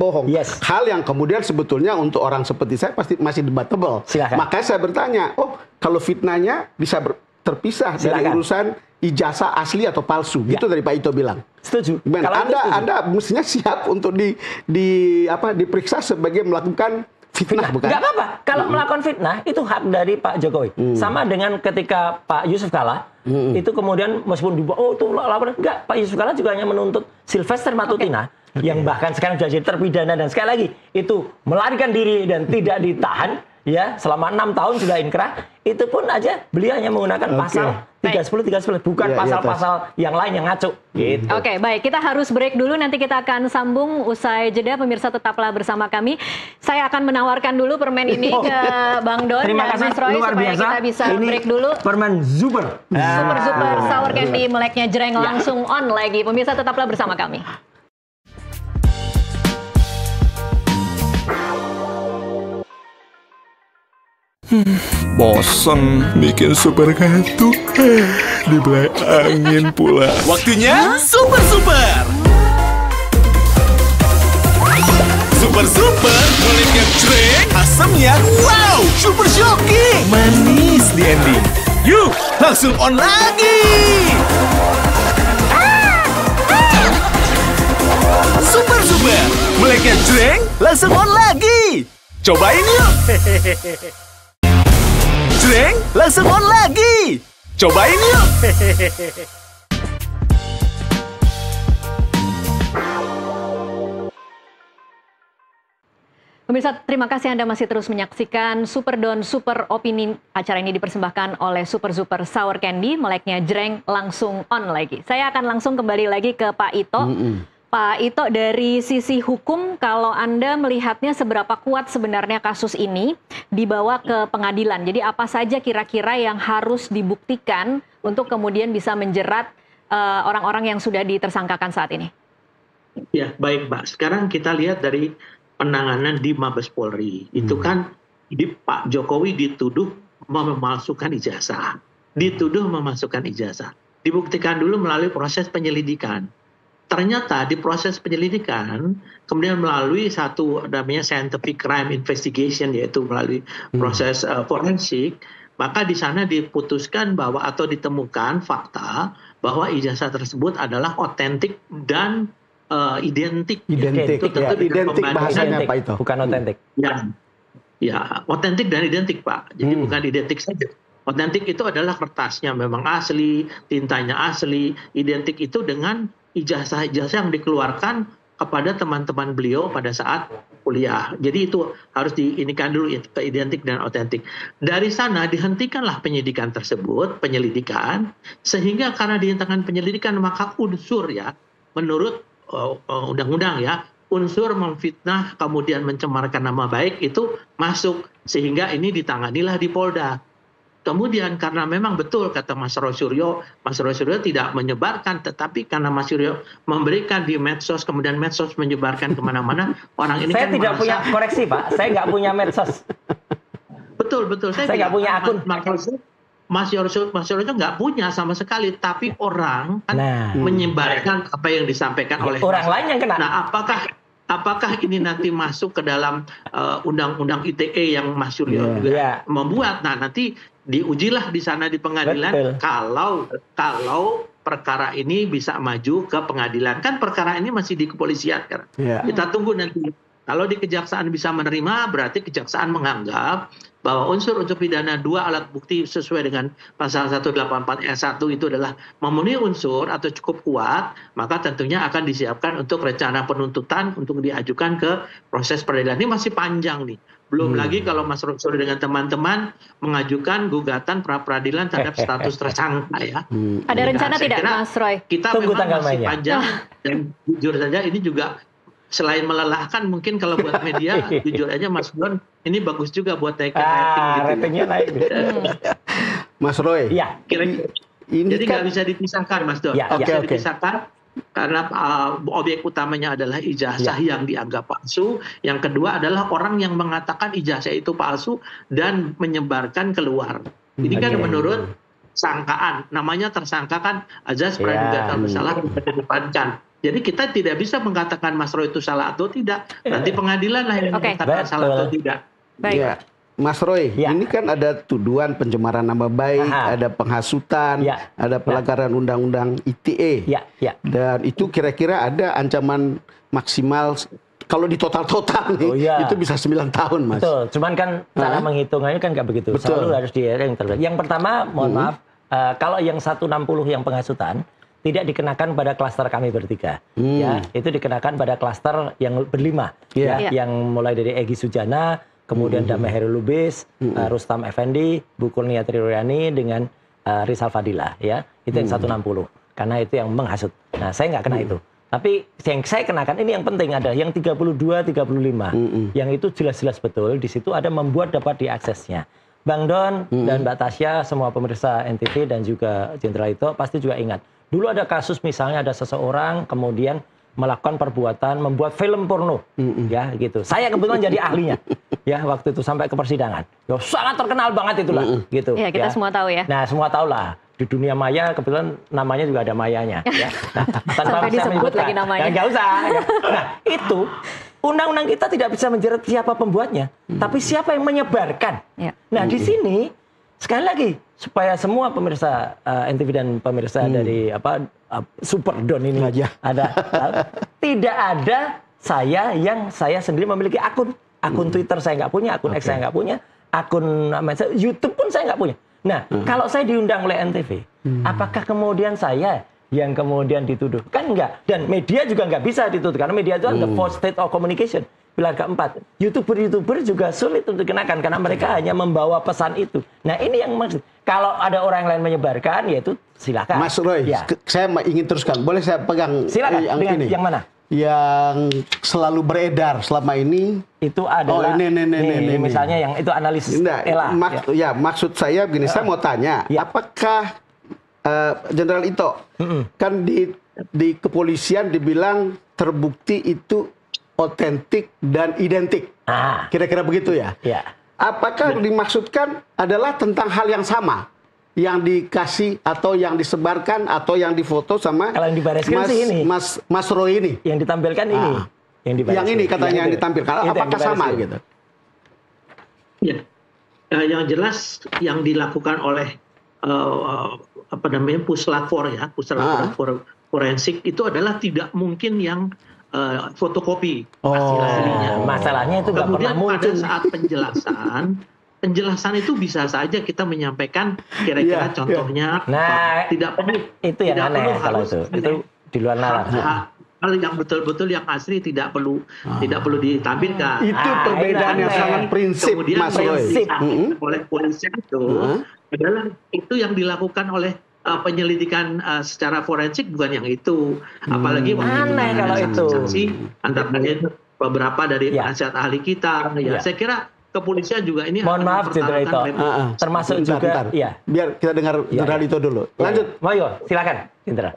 bohong. Yes. Hal yang kemudian sebetulnya untuk orang seperti saya pasti masih debatable. Silakan. Makanya saya bertanya, kalau fitnahnya bisa terpisah dari urusan ijazah asli atau palsu, gitu dari Pak Ito bilang. Setuju. Kalau Anda mestinya siap untuk diperiksa sebagai melakukan fitnah, bukan? Nggak apa-apa. Kalau melakukan fitnah itu hak dari Pak Jokowi. Sama dengan ketika Pak Yusuf Kalla itu kemudian meskipun dibawa, itu laporan enggak. Pak Yusuf Kalla juga hanya menuntut Sylvester Matutina. Yang bahkan sekarang sudah jadi terpidana dan sekali lagi itu melarikan diri dan tidak ditahan ya selama 6 tahun sudah inkrah, itu pun aja beliau hanya menggunakan pasal 310 bukan pasal-pasal yang lain yang ngaco gitu. Oke, baik, kita harus break dulu, nanti kita akan sambung usai jeda. Pemirsa tetaplah bersama kami. Saya akan menawarkan dulu permen ini ke Bang Don Terima dan kasih, Mas Roy luar supaya biasa. kita bisa Ini break dulu. Permen Super. Super Sour Candy meleknya jreng langsung on lagi. Pemirsa tetaplah bersama kami. Bosen bikin super kartu. Dibelai angin pula. Waktunya Super. Super mulai ngejreng, asamnya wow, super shocking, manis di ending. Yuk, langsung on lagi. Super mulai ngejreng, langsung on lagi. Cobain yuk. Jreng, langsung on lagi. Cobain yuk. Pemirsa, terima kasih Anda masih terus menyaksikan Super Don Super Opini. Acara ini dipersembahkan oleh Super Sour Candy, meleknya jreng langsung on lagi. Saya akan langsung kembali lagi ke Pak Ito. Pak Ito, dari sisi hukum, kalau Anda melihatnya seberapa kuat sebenarnya kasus ini dibawa ke pengadilan? Jadi apa saja kira-kira yang harus dibuktikan untuk kemudian bisa menjerat orang-orang yang sudah ditersangkakan saat ini? Ya, baik Mbak. Sekarang kita lihat dari penanganan di Mabes Polri. Itu kan Pak Jokowi dituduh memalsukan ijazah. Dibuktikan dulu melalui proses penyelidikan. Ternyata di proses penyelidikan, kemudian melalui satu namanya scientific crime investigation, yaitu melalui proses forensik, maka di sana diputuskan bahwa atau ditemukan fakta bahwa ijazah tersebut adalah otentik dan identik. Identik, Itu tentu dengan identik bahasanya Identik, apa itu? bukan otentik. Ya, otentik dan identik Pak. Jadi bukan identik saja. Otentik itu adalah kertasnya memang asli, tintanya asli. Identik itu dengan ijazah-ijazah yang dikeluarkan kepada teman-teman beliau pada saat kuliah. Jadi itu harus diinikan dulu identik dan otentik. Dari sana dihentikanlah penyelidikan tersebut, sehingga karena dihentikan penyelidikan maka unsur ya, menurut undang-undang ya, unsur memfitnah kemudian mencemarkan nama baik itu masuk, sehingga ini ditanganilah di Polda. Kemudian karena memang betul kata Mas Roy Suryo tidak menyebarkan, tetapi karena Mas Suryo memberikan di medsos, kemudian medsos menyebarkan kemana-mana, orang ini Saya kan tidak merasa, punya koreksi Pak, saya nggak punya medsos. betul. Saya nggak punya akun. Mas Suryo itu nggak punya sama sekali, tapi orang kan menyebarkan apa yang disampaikan oleh Orang lain yang kena. Nah, apakah ini nanti masuk ke dalam undang-undang ITE yang Mas Suryo juga membuat? Nah, nanti diujilah di sana di pengadilan. Kalau perkara ini bisa maju ke pengadilan. Kan perkara ini masih di kepolisian kan. Kita tunggu nanti. Kalau di kejaksaan bisa menerima, berarti kejaksaan menganggap bahwa unsur-unsur pidana 2 alat bukti sesuai dengan pasal 184 ayat 1 itu adalah memenuhi unsur atau cukup kuat, maka tentunya akan disiapkan untuk rencana penuntutan untuk diajukan ke proses peradilan. Ini masih panjang nih. Belum lagi kalau Mas Roy dengan teman-teman mengajukan gugatan pra-peradilan terhadap status tersangka ya. Ada rencana tidak Mas Roy? Kita Tunggu memang tanggal masih mainnya. panjang dan jujur saja ini juga selain melelahkan mungkin kalau buat media, jujur aja Mas Don, ini bagus juga buat naikkan rating gitu. Ratingnya naik. Mas Roy. Iya. Kira-kira. Jadi nggak bisa dipisahkan Mas Don. Ya, Bisa oke. dipisahkan karena objek utamanya adalah ijazah yang dianggap palsu. Yang kedua adalah orang yang mengatakan ijazah itu palsu dan menyebarkan keluar. Ini kan menurut sangkaan, namanya tersangka kan azas praduga bersalah dikedepankan. Jadi kita tidak bisa mengatakan Mas Roy itu salah atau tidak. Nanti pengadilan lah yang mengatakan salah atau tidak. Baik. Ya. Mas Roy, ini kan ada tuduhan pencemaran nama baik, ada penghasutan, ada pelanggaran undang-undang ITE. Dan itu kira-kira ada ancaman maksimal kalau di total-total nih, itu bisa 9 tahun, Mas. Betul, cuman kan cara menghitungannya kan nggak begitu. Selalu harus yang pertama, mohon maaf, kalau yang 160 yang penghasutan, tidak dikenakan pada klaster kami bertiga. Ya, itu dikenakan pada klaster yang berlima. Yang mulai dari Egy Sujana, kemudian Damai Hairul Lubis, Rustam Effendi, Bu Kurnia Triryani dengan Rizal Fadila. Ya, itu yang 160. Karena itu yang menghasut. Nah, saya nggak kena itu. Tapi yang saya kenakan ini yang penting ada yang 32, 35. Yang itu jelas-jelas betul. Di situ ada membuat dapat diaksesnya. Bang Don dan Mbak Tasya, semua pemirsa NTV dan juga Jenderal Ito pasti juga ingat. Dulu ada kasus misalnya ada seseorang kemudian melakukan perbuatan membuat film porno, ya gitu. Saya kebetulan jadi ahlinya, ya waktu itu sampai ke persidangan. Ya, sangat terkenal banget itulah, gitu. Ya kita semua tahu ya. Nah semua tahu lah. Di dunia maya kebetulan namanya juga ada mayanya, ya. Nah, tanpa sampai disebut lagi namanya. Nggak usah. Ya. Nah itu undang-undang kita tidak bisa menjerat siapa pembuatnya, tapi siapa yang menyebarkan. Nah di sini sekali lagi supaya semua pemirsa NTV dan pemirsa dari Super Don ini ada tidak ada saya sendiri memiliki akun Twitter saya nggak punya, akun X saya nggak punya, akun YouTube pun saya nggak punya. Nah kalau saya diundang oleh NTV, apakah kemudian saya yang kemudian dituduh? Kan enggak. Dan media juga nggak bisa dituduh karena media itu the fourth state of communication. Pilar keempat, YouTuber juga sulit untuk dikenakan karena mereka hanya membawa pesan itu. Nah ini yang maksud. Kalau ada orang lain menyebarkan, yaitu silakan. Mas Roy, saya ingin teruskan. Boleh saya pegang silakan, yang ini? Yang mana? Yang selalu beredar selama ini. Itu adalah, ini. misalnya yang itu analisis Ella. Maksud saya begini, saya mau tanya, apakah Jenderal Ito, kan di kepolisian dibilang terbukti itu otentik dan identik. Kira-kira begitu ya? Ya. Apakah dimaksudkan adalah tentang hal yang sama? Yang dikasih atau yang disebarkan atau yang difoto sama Kalau yang di Barreskrim sih ini. Mas Roy ini? Yang ditampilkan ini. Yang ini katanya yang ditampilkan. Itu yang Apakah di sama Barreskrim. gitu? Ya, yang jelas yang dilakukan oleh puslapor ya, puslapor forensik itu adalah tidak mungkin yang fotokopi hasil-hasilnya. Masalahnya itu nggak pernah Kemudian muncul. pada saat penjelasan itu bisa saja kita menyampaikan kira-kira contohnya Nah, tidak perlu itu yang tidak aneh perlu kalau harus itu di luar nalar. hal yang betul-betul yang asli tidak perlu ditampilkan. Itu perbedaan yang aneh. sangat prinsip, Kemudian Mas Roy. prinsip. oleh polisi itu adalah itu yang dilakukan oleh penyelidikan secara forensik, bukan yang itu. Apalagi waktu itu Aneh ada kalau itu. saksi antara lain beberapa dari Ya. penasihat ahli kita. Ya. Saya kira kepolisian juga ini Mohon akan maaf, Jenderal Ito. mempertahankan Termasuk juga, ya. Biar kita dengar Jenderal Ito dulu. Lanjut. Mayo, silakan, Jenderal.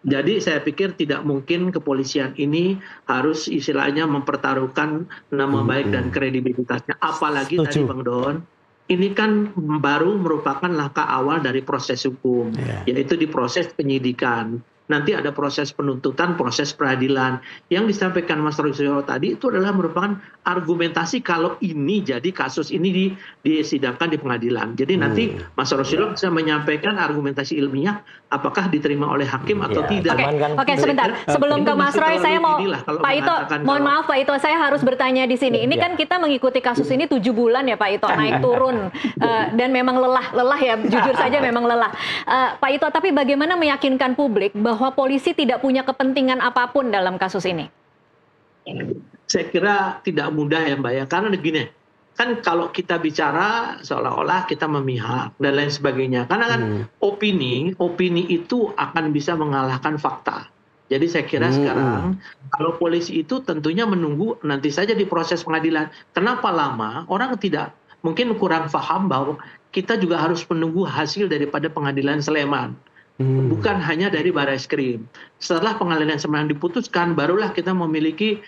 Jadi saya pikir tidak mungkin kepolisian ini harus istilahnya mempertaruhkan nama baik dan kredibilitasnya. Apalagi tadi Bang Don, ini kan baru merupakan langkah awal dari proses hukum, yaitu di proses penyidikan. Nanti ada proses penuntutan, proses peradilan. Yang disampaikan Mas Roysilo tadi itu adalah merupakan argumentasi kalau ini jadi kasus ini disidangkan di pengadilan. Jadi nanti Mas Roysilo bisa menyampaikan argumentasi ilmiah apakah diterima oleh hakim atau tidak. Oke, sebentar. Sebelum ke Mas Roy, saya mau Pak Ito, mohon maaf Pak Ito, saya harus bertanya di sini. Ini kan kita mengikuti kasus ini 7 bulan ya Pak Ito, naik turun dan memang lelah ya, jujur saja memang lelah. Pak Ito, tapi bagaimana meyakinkan publik bahwa polisi tidak punya kepentingan apapun dalam kasus ini? Saya kira tidak mudah ya Mbak ya, karena begini, kan kalau kita bicara seolah-olah kita memihak dan lain sebagainya, karena kan opini itu akan bisa mengalahkan fakta. Jadi saya kira sekarang kalau polisi itu tentunya menunggu nanti saja di proses pengadilan. Kenapa lama? Orang tidak mungkin kurang paham bahwa kita juga harus menunggu hasil daripada pengadilan Sleman. Bukan hanya dari Barreskrim. Setelah pengadilan Sleman diputuskan, barulah kita memiliki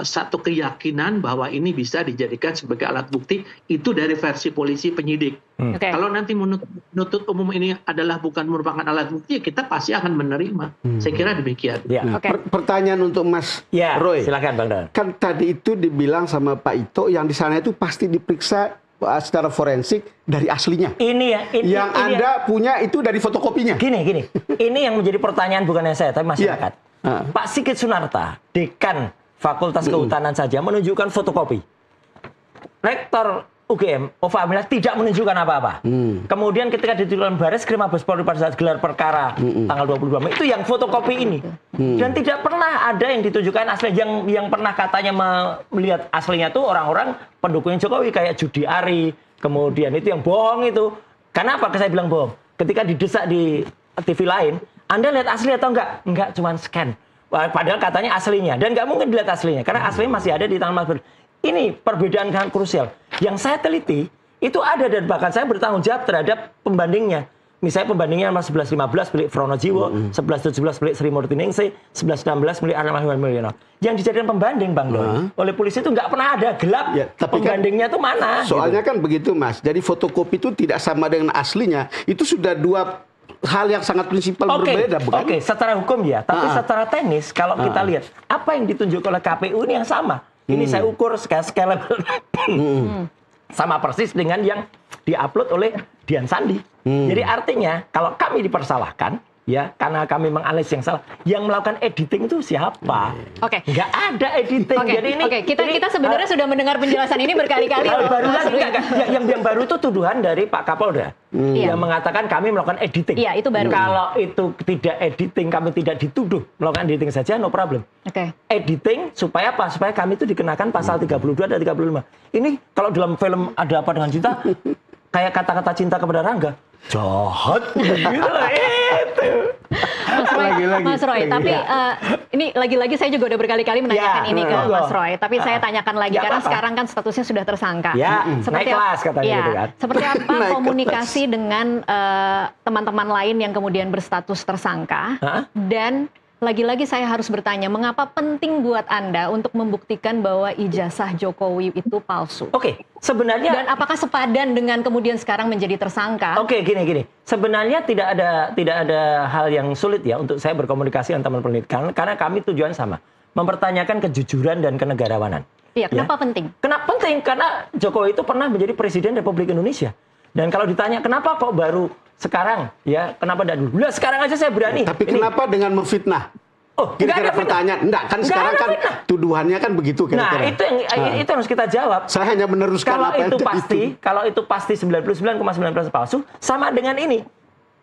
satu keyakinan bahwa ini bisa dijadikan sebagai alat bukti, itu dari versi polisi penyidik. Kalau nanti menuntut umum ini adalah bukan merupakan alat bukti, kita pasti akan menerima. Saya kira demikian. Nah, pertanyaan untuk Mas Roy. Silakan Bang Don. Kan tadi itu dibilang sama Pak Ito yang di sana itu pasti diperiksa secara forensik dari aslinya. Ini ya. Yang Anda punya itu dari fotokopinya. Gini. Ini yang menjadi pertanyaan bukan saya, tapi masyarakat. Pak Sigit Sunarta, dekan Fakultas Kehutanan saja menunjukkan fotokopi. Rektor UGM, Ova Amila tidak menunjukkan apa-apa. Kemudian ketika dituliskan Barreskrim Mabes Polri pada saat gelar perkara tanggal 22 Mei, itu yang fotokopi ini. Dan tidak pernah ada yang ditunjukkan asli. Yang pernah katanya melihat aslinya tuh orang-orang pendukung Jokowi kayak Judi Ari. Kemudian itu yang bohong itu. Kenapa saya bilang bohong? Ketika didesak di TV lain, Anda lihat asli atau enggak? Enggak, cuma scan. Padahal katanya aslinya. Dan nggak mungkin dilihat aslinya. Karena aslinya masih ada di tangan Mas Budi. Ini perbedaan sangat krusial. Yang saya teliti, itu ada dan bahkan saya bertanggung jawab terhadap pembandingnya. Misalnya pembandingnya 1115 milik Fronojiwo, 1117 milik Sri Murti Ningsih, 1116 milik Arna Mahwan Mulyono. Yang dijadikan pembanding, Bang Don, oleh polisi itu nggak pernah ada gelap. Tapi pembandingnya itu mana? Soalnya kan begitu, Mas. Jadi fotokopi itu tidak sama dengan aslinya. Itu sudah dua hal yang sangat prinsipal berbeda, bukan? Oke, secara hukum ya. Tapi secara teknis, kalau kita lihat, apa yang ditunjuk oleh KPU ini yang sama. Ini saya ukur scalable. Sama persis dengan yang diupload oleh Dian Sandi. Jadi artinya, kalau kami dipersalahkan, ya karena kami menganalisis yang salah, yang melakukan editing itu siapa? Nggak ada editing. Jadi ini, kita sebenarnya sudah mendengar penjelasan ini berkali-kali. Baru lagi, yang baru itu tuduhan dari Pak Kapolda yang mengatakan kami melakukan editing. Iya, itu baru. Kalau itu tidak editing, kami tidak dituduh melakukan editing saja, no problem. Editing supaya apa? Supaya kami itu dikenakan pasal 32 dan 35. Ini kalau dalam film Ada Apa Dengan Cinta, kayak kata-kata cinta kepada Rangga, jahat gitu loh itu. Mas Roy, tapi ini lagi-lagi saya juga udah berkali-kali menanyakan ini ke Mas Roy, tapi saya tanyakan lagi karena sekarang kan statusnya sudah tersangka. Ya, naik kelas katanya gitu kan. Seperti apa komunikasi dengan teman-teman lain yang kemudian berstatus tersangka? Dan lagi-lagi saya harus bertanya, mengapa penting buat Anda untuk membuktikan bahwa ijazah Jokowi itu palsu? Oke, sebenarnya. Dan apakah sepadan dengan kemudian sekarang menjadi tersangka? Oke, gini. Sebenarnya tidak ada hal yang sulit ya untuk saya berkomunikasi dengan teman penelitian karena kami tujuan sama, mempertanyakan kejujuran dan kenegarawanan. Iya, kenapa penting? Kenapa penting? Karena Jokowi itu pernah menjadi Presiden Republik Indonesia. Dan kalau ditanya kenapa kok baru sekarang, ya kenapa tidak dulu? Sekarang aja saya berani. Tapi kenapa dengan memfitnah? Oh, kira-kira pertanyaan. Enggak, kan sekarang kan tuduhannya kan begitu kira-kira. Nah, itu harus kita jawab. Saya hanya meneruskan kalau apa yang kalau itu pasti 99,9% palsu, sama dengan ini.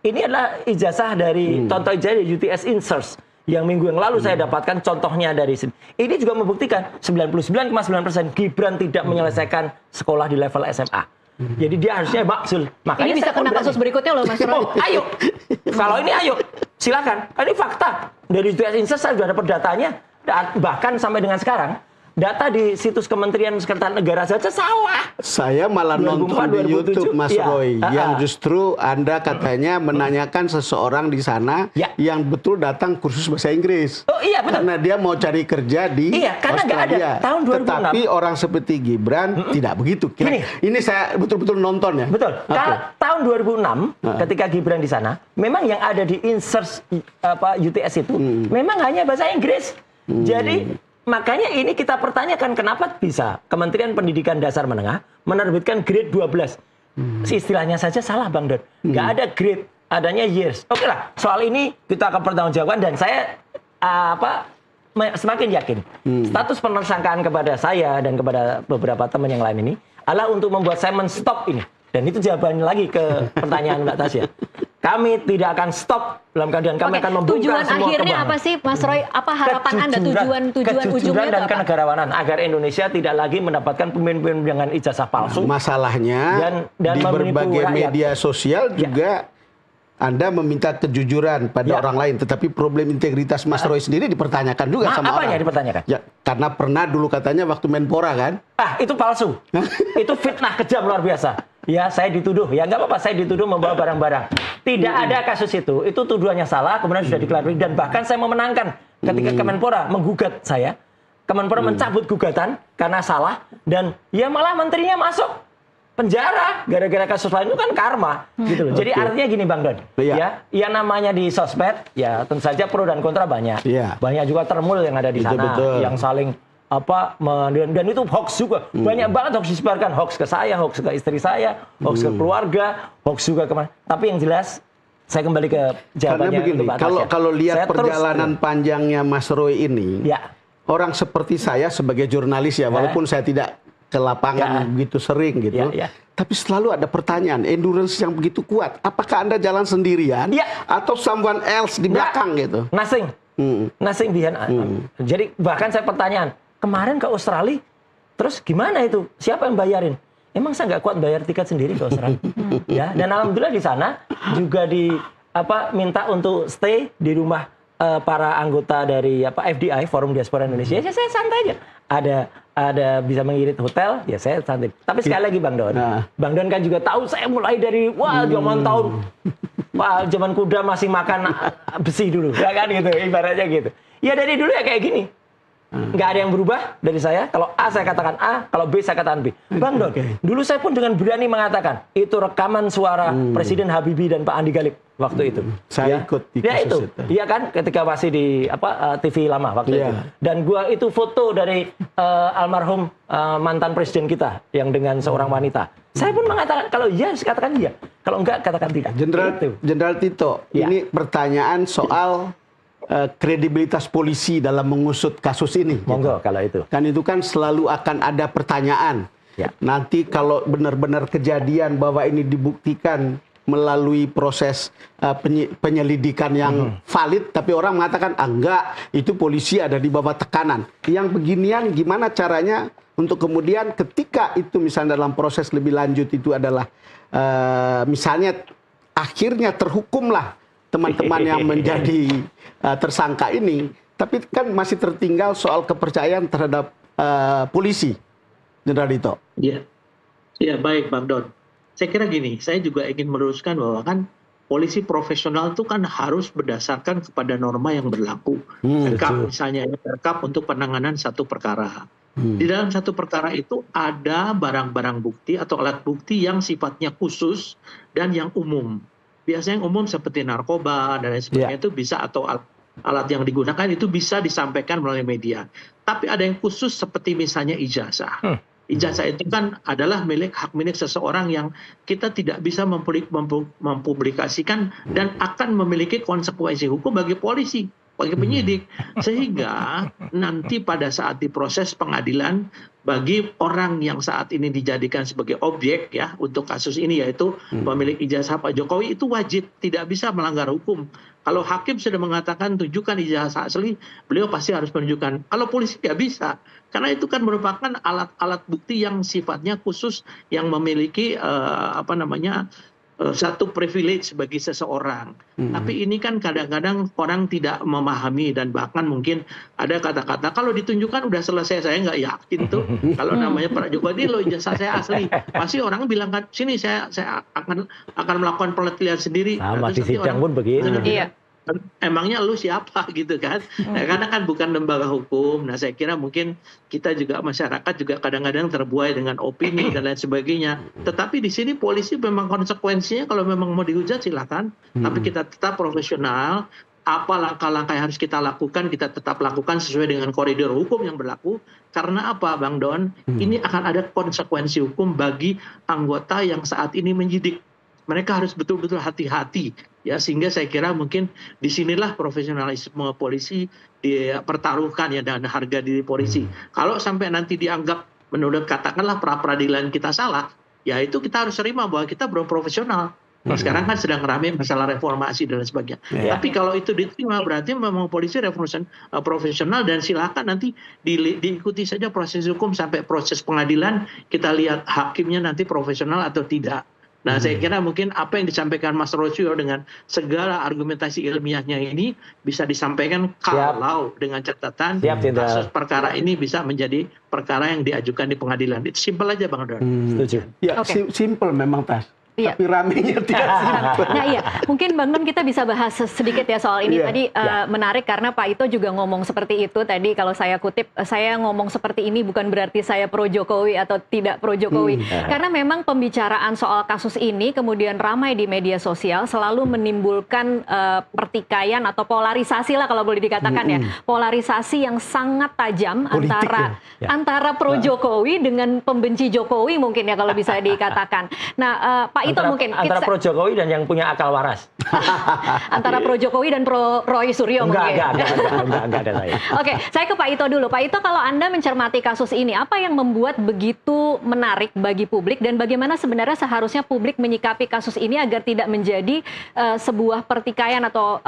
Ini adalah ijazah dari contoh ijazah dari UTS Insers yang minggu yang lalu saya dapatkan contohnya dari sini. Ini juga membuktikan 99,9% Gibran tidak menyelesaikan sekolah di level SMA. Jadi dia harusnya maksul. Makanya ini bisa kena kasus berikutnya loh, Mas Roy. Oh, ayo. Kalau ini ayo, silakan. Ini fakta. Dari UTS Insers saya sudah dapat datanya. Bahkan sampai dengan sekarang, data di situs Kementerian Sekretariat Negara saja salah. Saya malah 2004, nonton di 2007, YouTube, Mas ya. Roy, yang justru Anda katanya menanyakan seseorang di sana yang betul datang kursus bahasa Inggris. Oh iya, betul. Karena dia mau cari kerja di karena nggak ada. Australia. Tahun 2006. Tetapi orang seperti Gibran tidak begitu. Ini saya betul-betul nonton ya. Betul. Tahun 2006 ketika Gibran di sana, memang yang ada di insert UTS itu memang hanya bahasa Inggris. Jadi makanya ini kita pertanyakan kenapa bisa Kementerian Pendidikan Dasar Menengah menerbitkan grade 12. Istilahnya saja salah, Bang Don. Nggak ada grade, adanya years. Oke lah, soal ini kita akan pertanggungjawabkan dan saya semakin yakin status penersangkaan kepada saya dan kepada beberapa teman yang lain ini adalah untuk membuat saya men-stop ini. Dan itu jawabannya lagi ke pertanyaan Mbak Tasya. Kami tidak akan stop dalam keadaan kami akan membongkar tujuan semua akhirnya kebohongan. apa sih, Mas Roy? Apa harapan Anda? Tujuan ujungnya kejujuran dan itu apa? kenegarawanan agar Indonesia tidak lagi mendapatkan pemimpin dengan ijazah palsu. Masalahnya dan di berbagai media sosial juga Anda meminta kejujuran pada orang lain, tetapi problem integritas Mas Roy sendiri dipertanyakan juga sama orang. Apanya dipertanyakan? Ya, karena pernah dulu katanya waktu Menpora kan? Itu palsu. Itu fitnah kejam luar biasa. Ya, saya dituduh. Ya, nggak apa-apa, saya dituduh membawa barang-barang. Tidak ada kasus itu. Itu tuduhannya salah, kemudian sudah diklarifikasi. Dan bahkan saya memenangkan ketika Kemenpora menggugat saya. Kemenpora mencabut gugatan karena salah. Dan ya malah menterinya masuk penjara gara-gara kasus lain itu kan karma gitu loh. Jadi artinya gini Bang Don, ya namanya di sosmed ya tentu saja pro dan kontra banyak. Banyak juga termul yang ada di sana yang saling dan itu hoax juga. Banyak banget hoax disebarkan, hoax ke saya, hoax ke istri saya, hoax ke keluarga, hoax juga kemana. Tapi yang jelas saya kembali ke jawabannya. Karena begini, kalau lihat perjalanan panjangnya Mas Roy ini, orang seperti saya sebagai jurnalis ya, walaupun saya tidak ke lapangan begitu sering gitu. Tapi selalu ada pertanyaan, endurance yang begitu kuat. Apakah Anda jalan sendirian atau someone else di belakang gitu? Nothing behind. Jadi bahkan saya pertanyaan, kemarin ke Australia, terus gimana itu? Siapa yang bayarin? Emang saya nggak kuat bayar tiket sendiri ke Australia. Dan alhamdulillah di sana juga minta untuk stay di rumah para anggota dari FDI Forum Diaspora Indonesia. Ya saya santai aja. Ada bisa mengirit hotel, ya saya santai. Tapi sekali lagi Bang Don, Bang Don kan juga tahu saya mulai dari zaman zaman kuda masih makan besi dulu, ya kan gitu, ibaratnya gitu. Ya dari dulu ya kayak gini. Nggak ada yang berubah dari saya. Kalau A saya katakan A, kalau B saya katakan B. Bang Don, dulu saya pun dengan berani mengatakan itu rekaman suara Presiden Habibie dan Pak Andi Galip waktu itu. Saya ikut di kasus itu. Iya kan, ketika masih di TV lama waktu itu. Dan gua itu foto dari almarhum mantan presiden kita yang dengan seorang wanita. Saya pun mengatakan kalau iya katakan iya, kalau enggak katakan tidak. Jenderal Tito, ini pertanyaan soal kredibilitas polisi dalam mengusut kasus ini. Monggo kalau itu. Kan itu kan selalu akan ada pertanyaan. Nanti kalau benar-benar kejadian bahwa ini dibuktikan melalui proses penyelidikan yang valid, tapi orang mengatakan enggak, itu polisi ada di bawah tekanan. Yang beginian gimana caranya untuk kemudian ketika itu misalnya dalam proses lebih lanjut itu adalah misalnya akhirnya terhukumlah teman-teman yang menjadi tersangka ini. Tapi kan masih tertinggal soal kepercayaan terhadap polisi, Jenderal Dito. Ya, ya baik Bang Don. Saya kira gini, saya juga ingin meluruskan bahwa kan polisi profesional itu kan harus berdasarkan kepada norma yang berlaku. Perkap misalnya, perkap untuk penanganan satu perkara. Di dalam satu perkara itu ada barang-barang bukti atau alat bukti yang sifatnya khusus dan yang umum. Biasanya yang umum seperti narkoba dan lain sebagainya itu bisa, atau alat yang digunakan itu bisa disampaikan melalui media. Tapi ada yang khusus seperti misalnya ijazah. Ijazah itu kan adalah hak milik seseorang yang kita tidak bisa mempublikasikan dan akan memiliki konsekuensi hukum bagi polisi, bagi penyidik. Sehingga nanti pada saat diproses pengadilan, bagi orang yang saat ini dijadikan sebagai objek ya untuk kasus ini, yaitu pemilik ijazah Pak Jokowi, itu wajib tidak bisa melanggar hukum. Kalau hakim sudah mengatakan tunjukkan ijazah asli, beliau pasti harus menunjukkan. Kalau polisi tidak bisa, karena itu kan merupakan alat-alat bukti yang sifatnya khusus, yang memiliki satu privilege bagi seseorang. Tapi ini kan kadang-kadang orang tidak memahami, dan bahkan mungkin ada kata-kata kalau ditunjukkan udah selesai. Saya nggak yakin tuh kalau namanya Pak Jokowi ini loh ijazah saya asli, pasti orang bilang kan sini saya akan melakukan penelitian sendiri. Sama di sidang pun begitu. Iya. Emangnya lu siapa gitu kan? Nah, karena kan bukan lembaga hukum. Nah, saya kira mungkin kita juga, masyarakat juga kadang-kadang terbuai dengan opini dan lain sebagainya. Tetapi di sini polisi memang konsekuensinya kalau memang mau dihujat silakan. Tapi kita tetap profesional. Apa langkah-langkah yang harus kita lakukan, kita tetap lakukan sesuai dengan koridor hukum yang berlaku. Karena apa, Bang Don? Ini akan ada konsekuensi hukum bagi anggota yang saat ini menyidik. Mereka harus betul-betul hati-hati ya, sehingga saya kira mungkin disinilah profesionalisme polisi dipertaruhkan ya, dan harga diri polisi. Kalau sampai nanti dianggap menurut katakanlah pra peradilan kita salah, ya itu kita harus terima bahwa kita belum profesional. Nah, sekarang kan sedang ramai masalah reformasi dan lain sebagainya. Tapi kalau itu diterima berarti memang polisi profesional, dan silakan nanti diikuti saja proses hukum sampai proses pengadilan. Kita lihat hakimnya nanti profesional atau tidak. Nah, saya kira mungkin apa yang disampaikan Mas Rosyo dengan segala argumentasi ilmiahnya ini bisa disampaikan kalau dengan catatan kasus perkara ini bisa menjadi perkara yang diajukan di pengadilan. Itu simpel aja, Bang Don. Setuju. Ya, simpel memang, Tas. Iya. Tapi ramenya tidak simpel. Nah iya, mungkin Bang Don kita bisa bahas sedikit ya soal ini. Tadi menarik karena Pak Ito juga ngomong seperti itu. Tadi kalau saya kutip, saya ngomong seperti ini bukan berarti saya pro Jokowi atau tidak pro Jokowi. Karena memang pembicaraan soal kasus ini kemudian ramai di media sosial selalu menimbulkan pertikaian atau polarisasi lah kalau boleh dikatakan ya. Polarisasi yang sangat tajam antara pro Jokowi dengan pembenci Jokowi mungkin ya kalau bisa dikatakan. Nah Pak Ito mungkin antara pro Jokowi dan yang punya akal waras. Antara pro Jokowi dan pro Roy Suryo mungkin. Enggak ada saya. Oke, saya ke Pak Ito dulu. Pak Ito, kalau Anda mencermati kasus ini, apa yang membuat begitu menarik bagi publik, dan bagaimana sebenarnya seharusnya publik menyikapi kasus ini agar tidak menjadi sebuah pertikaian atau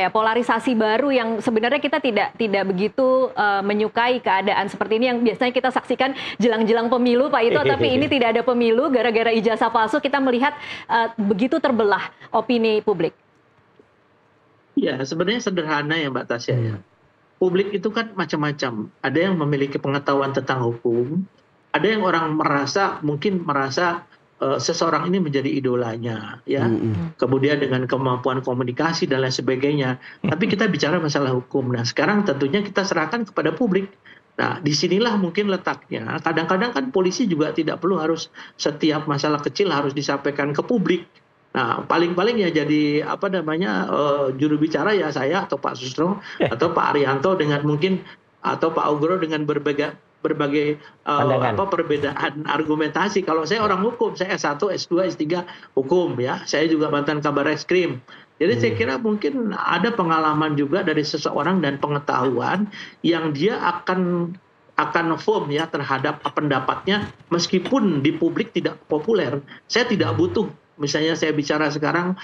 polarisasi baru yang sebenarnya kita tidak begitu menyukai keadaan seperti ini yang biasanya kita saksikan jelang-jelang pemilu, Pak Ito, tapi ini tidak ada pemilu, gara-gara ijazah palsu kita melihat begitu terbelah opini publik. Ya, sebenarnya sederhana ya Mbak Tasya. Ya. Publik itu kan macam-macam. Ada yang memiliki pengetahuan tentang hukum, ada yang orang mungkin merasa seseorang ini menjadi idolanya, ya. Kemudian dengan kemampuan komunikasi dan lain sebagainya. Tapi kita bicara masalah hukum. Nah, sekarang tentunya kita serahkan kepada publik. Nah, disinilah mungkin letaknya. Kadang-kadang kan polisi juga tidak perlu harus setiap masalah kecil harus disampaikan ke publik. Nah, paling-paling ya jadi juru bicara ya saya atau Pak Susno atau Pak Arianto dengan mungkin atau Pak Ugro dengan berbagai perbedaan argumentasi. Kalau saya orang hukum, saya S1, S2, S3 hukum ya. Saya juga mantan Kabar Reskrim. Jadi saya kira mungkin ada pengalaman juga dari seseorang dan pengetahuan yang dia akan firm ya terhadap pendapatnya meskipun di publik tidak populer. Saya tidak butuh misalnya saya bicara sekarang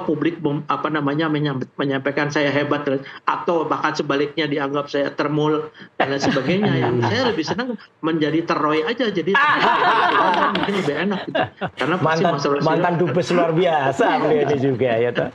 publik menyampaikan saya hebat atau bahkan sebaliknya dianggap saya termul dan lain sebagainya, yang saya lebih senang menjadi Roy aja, jadi mungkin lebih enak gitu. Karena mantan dubes luar biasa beliau ini juga ya toh.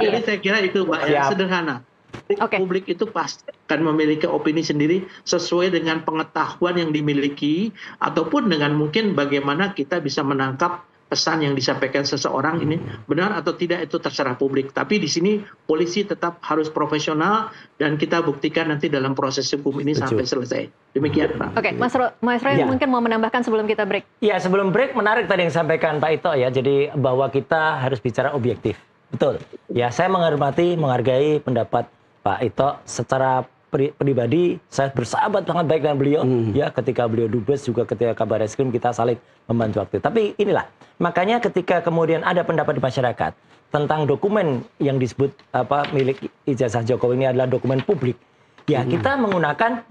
Jadi saya kira itu Pak, yang sederhana. Publik itu pasti akan memiliki opini sendiri sesuai dengan pengetahuan yang dimiliki ataupun dengan mungkin bagaimana kita bisa menangkap pesan yang disampaikan seseorang ini benar atau tidak, itu terserah publik. Tapi di sini polisi tetap harus profesional dan kita buktikan nanti dalam proses hukum ini sampai selesai. Demikian Pak. Oke, Mas Roy mungkin mau menambahkan sebelum kita break. Ya, sebelum break menarik tadi yang disampaikan Pak Ito ya. Jadi bahwa kita harus bicara objektif. Betul. Ya, saya menghargai pendapat Pak Ito. Secara pribadi saya bersahabat sangat baik dengan beliau ya, ketika beliau dubes juga ketika Kabar Reskrim kita saling membantu waktu. Tapi inilah makanya ketika kemudian ada pendapat di masyarakat tentang dokumen yang disebut milik ijazah Jokowi ini adalah dokumen publik, ya kita menggunakan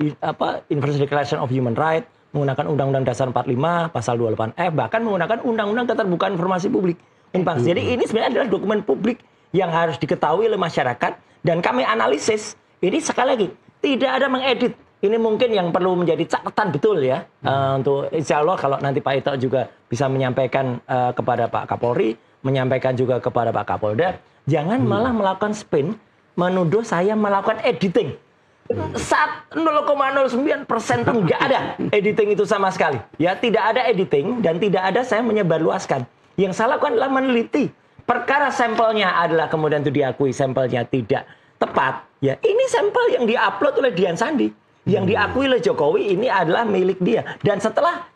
Universal Declaration of Human Rights, menggunakan Undang-Undang Dasar 45 pasal 28F, bahkan menggunakan Undang-Undang Keterbukaan Informasi Publik. Jadi ini sebenarnya adalah dokumen publik yang harus diketahui oleh masyarakat, dan kami analisis ini sekali lagi tidak ada mengedit. Ini mungkin yang perlu menjadi catatan betul ya. Untuk insya Allah kalau nanti Pak Ito juga bisa menyampaikan kepada Pak Kapolri, menyampaikan juga kepada Pak Kapolda, jangan malah melakukan spin, menuduh saya melakukan editing. 0,09% pun nggak ada editing itu sama sekali. Ya, tidak ada editing dan tidak ada saya menyebarluaskan. Yang saya lakukan adalah meneliti. Perkara sampelnya adalah kemudian itu diakui sampelnya tidak tepat. Ya, ini sampel yang diupload oleh Dian Sandi, yang diakui oleh Jokowi ini adalah milik dia. Dan setelah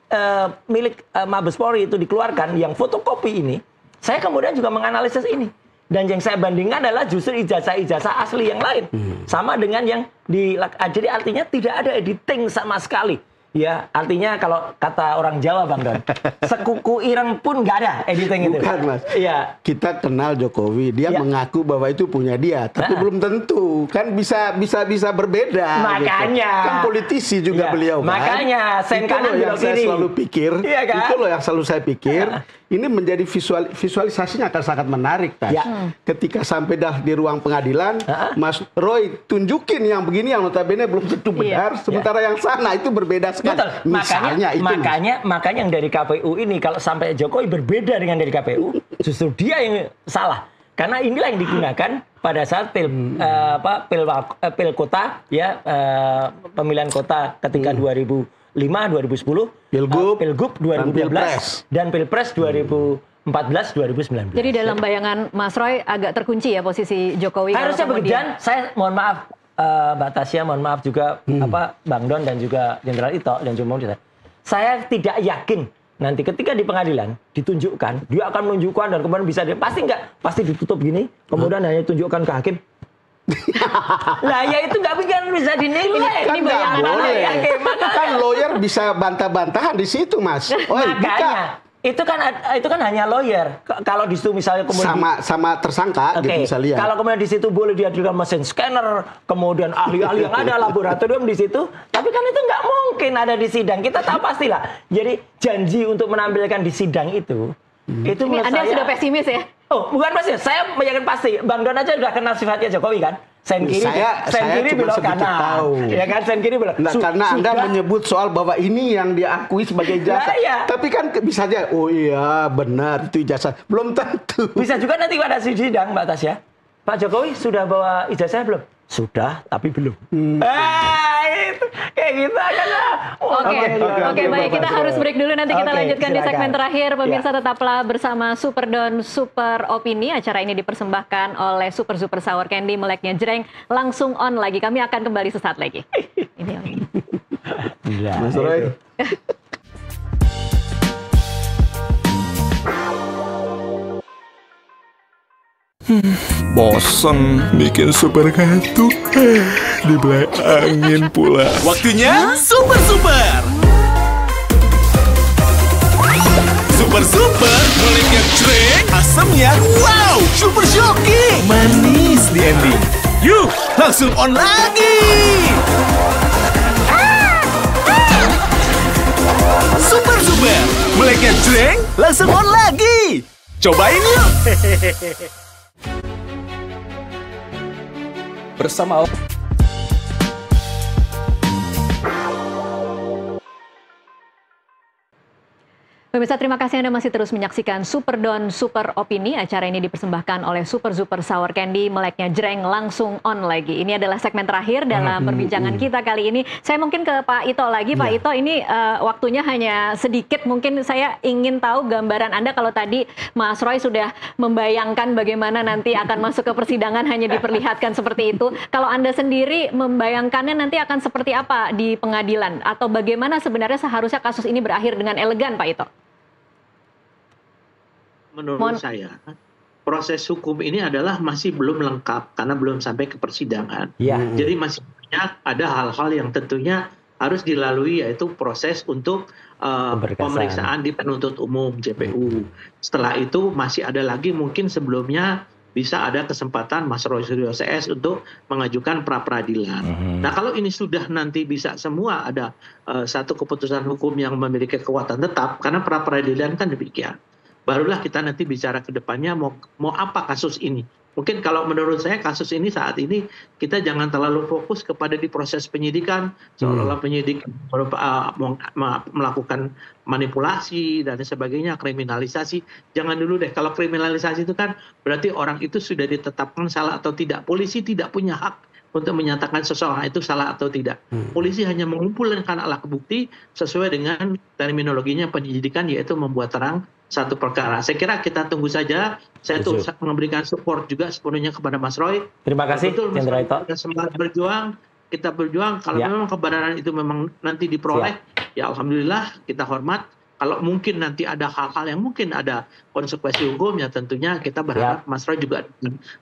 milik Mabes Polri itu dikeluarkan, yang fotokopi ini, saya kemudian juga menganalisis ini. Dan yang saya bandingkan adalah justru ijazah-ijazah asli yang lain. Sama dengan yang jadi artinya tidak ada editing sama sekali. Ya, artinya kalau kata orang Jawa Bang Don, sekuku ireng pun nggak ada editing itu. Bukan Mas, iya. Kita kenal Jokowi, dia mengaku bahwa itu punya dia, tapi belum tentu, kan bisa berbeda. Makanya. Gitu. Kan politisi juga beliau kan. Makanya, sen kanan belok kiri. Saya selalu pikir, iya kan? itu loh yang selalu saya pikir. Ini menjadi visualisasinya akan sangat menarik, Tas. Ketika sampai di ruang pengadilan, Mas Roy tunjukin yang begini yang notabene belum tentu benar, sementara yang sana itu berbeda sekali. Betul. Makanya yang dari KPU ini kalau sampai Jokowi berbeda dengan dari KPU, justru dia yang salah. Karena inilah yang digunakan pada saat pil kota ya, pemilihan kota ketika 2005, 2010, Pilgub 2012 dan Pilpres 2014, 2019. Jadi dalam bayangan Mas Roy agak terkunci ya posisi Jokowi. Harusnya begitu. Dan saya mohon maaf Mbak Tasya, mohon maaf juga Bang Don dan juga Jenderal Ito dan Jumbo. Saya tidak yakin nanti ketika di pengadilan ditunjukkan, dia akan menunjukkan dan kemudian bisa pasti ditutup gini, kemudian hanya tunjukkan ke hakim. Lah ya itu nggak bisa dinilai. Kan nggak boleh. Kan lawyer bisa bantah-bantahan di situ, Mas. Makanya itu kan hanya lawyer. Kalau di situ misalnya kemudian sama tersangka gitu misalnya. Kalau kemudian di situ boleh dihadirkan mesin scanner, kemudian ahli-ahli yang ada laboratorium di situ, tapi kan itu nggak mungkin ada di sidang. Kita tahu pastilah. Jadi janji untuk menampilkan di sidang itu menurut Anda sudah pesimis ya? Oh, bukan pesimis. Saya meyakin pasti. Bang Don aja udah kenal sifatnya Jokowi kan? Sen kiri belok kanan. Ya kan, sen kiri belok. Karena Anda menyebut soal bahwa ini yang diakui sebagai ijazah. Tapi kan bisa aja, oh iya benar itu ijazah. Belum tentu. Bisa juga nanti pada sidang Mbak Tasya. Pak Jokowi sudah bawa ijazah belum? Sudah, tapi belum. Itu kayak gitu kan. Oke, baik. Kita harus break dulu. Nanti kita lanjutkan di segmen terakhir. Pemirsa tetaplah bersama Super Don Super Opini. Acara ini dipersembahkan oleh Super Sour Candy, meleknya jreng. Langsung on lagi. Kami akan kembali sesaat lagi. Ini Mas Roy. Bosen bikin super kartu, dibelai angin pula. Waktunya super. Super mulainya jreng, asamnya wow, super shocking, manis di ending. Yuk, langsung on lagi. Super, mulainya jreng, langsung on lagi. Cobain yuk! Bersama Pemirsa, terima kasih Anda masih terus menyaksikan Super Don Super Opini. Acara ini dipersembahkan oleh Super Super Sour Candy, meleknya jreng langsung on lagi. Ini adalah segmen terakhir dalam perbincangan kita kali ini. Saya mungkin ke Pak Ito lagi. Pak Ito, ini waktunya hanya sedikit. Mungkin saya ingin tahu gambaran Anda kalau tadi Mas Roy sudah membayangkan bagaimana nanti akan masuk ke persidangan hanya diperlihatkan seperti itu. Kalau Anda sendiri membayangkannya nanti akan seperti apa di pengadilan? Atau bagaimana sebenarnya seharusnya kasus ini berakhir dengan elegan, Pak Ito? Menurut saya, proses hukum ini adalah masih belum lengkap karena belum sampai ke persidangan. Jadi masih banyak ada hal-hal yang tentunya harus dilalui, yaitu proses untuk pemeriksaan di penuntut umum JPU. Setelah itu masih ada lagi mungkin sebelumnya bisa ada kesempatan Mas Roy Suryo CS untuk mengajukan pra-peradilan. Nah, kalau ini sudah nanti bisa semua ada satu keputusan hukum yang memiliki kekuatan tetap, karena pra-peradilan kan demikian. Barulah kita nanti bicara ke depannya mau apa kasus ini. Mungkin kalau menurut saya kasus ini saat ini kita jangan terlalu fokus kepada di proses penyidikan, seolah-olah penyidik melakukan manipulasi dan sebagainya, kriminalisasi. Jangan dulu deh, kalau kriminalisasi itu kan berarti orang itu sudah ditetapkan salah atau tidak. Polisi tidak punya hak untuk menyatakan seseorang itu salah atau tidak. Polisi hanya mengumpulkan alat bukti sesuai dengan terminologinya penyidikan, yaitu membuat terang satu perkara. Saya kira kita tunggu saja. Saya tuh memberikan support juga sepenuhnya kepada Mas Roy. Terima kasih, Jenderal Ito. Kita semangat berjuang. Kita berjuang. Kalau memang kebenaran itu memang nanti diperoleh, ya alhamdulillah kita hormat. Kalau mungkin nanti ada hal-hal yang mungkin ada konsekuensi hukum, ya tentunya kita berharap Mas Roy juga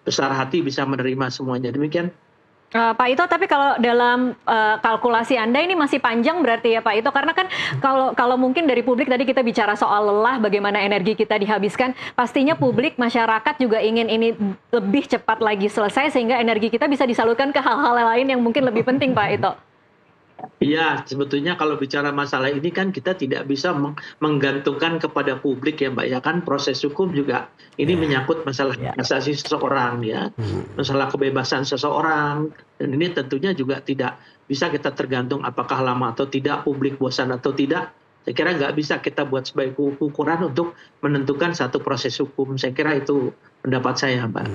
besar hati bisa menerima semuanya. Demikian. Pak Ito, tapi kalau dalam kalkulasi Anda ini masih panjang berarti ya Pak Ito, karena kan kalau mungkin dari publik tadi kita bicara soal lelah, bagaimana energi kita dihabiskan, pastinya publik, masyarakat juga ingin ini lebih cepat lagi selesai sehingga energi kita bisa disalurkan ke hal-hal lain yang mungkin lebih penting, Pak Ito. Iya, sebetulnya kalau bicara masalah ini kan kita tidak bisa menggantungkan kepada publik ya Mbak, ya kan proses hukum juga ini menyangkut masalah asasi seseorang ya, masalah kebebasan seseorang, dan ini tentunya juga tidak bisa kita tergantung apakah lama atau tidak, publik bosan atau tidak. Saya kira nggak bisa kita buat sebagai ukuran untuk menentukan satu proses hukum. Saya kira itu pendapat saya, Mbak.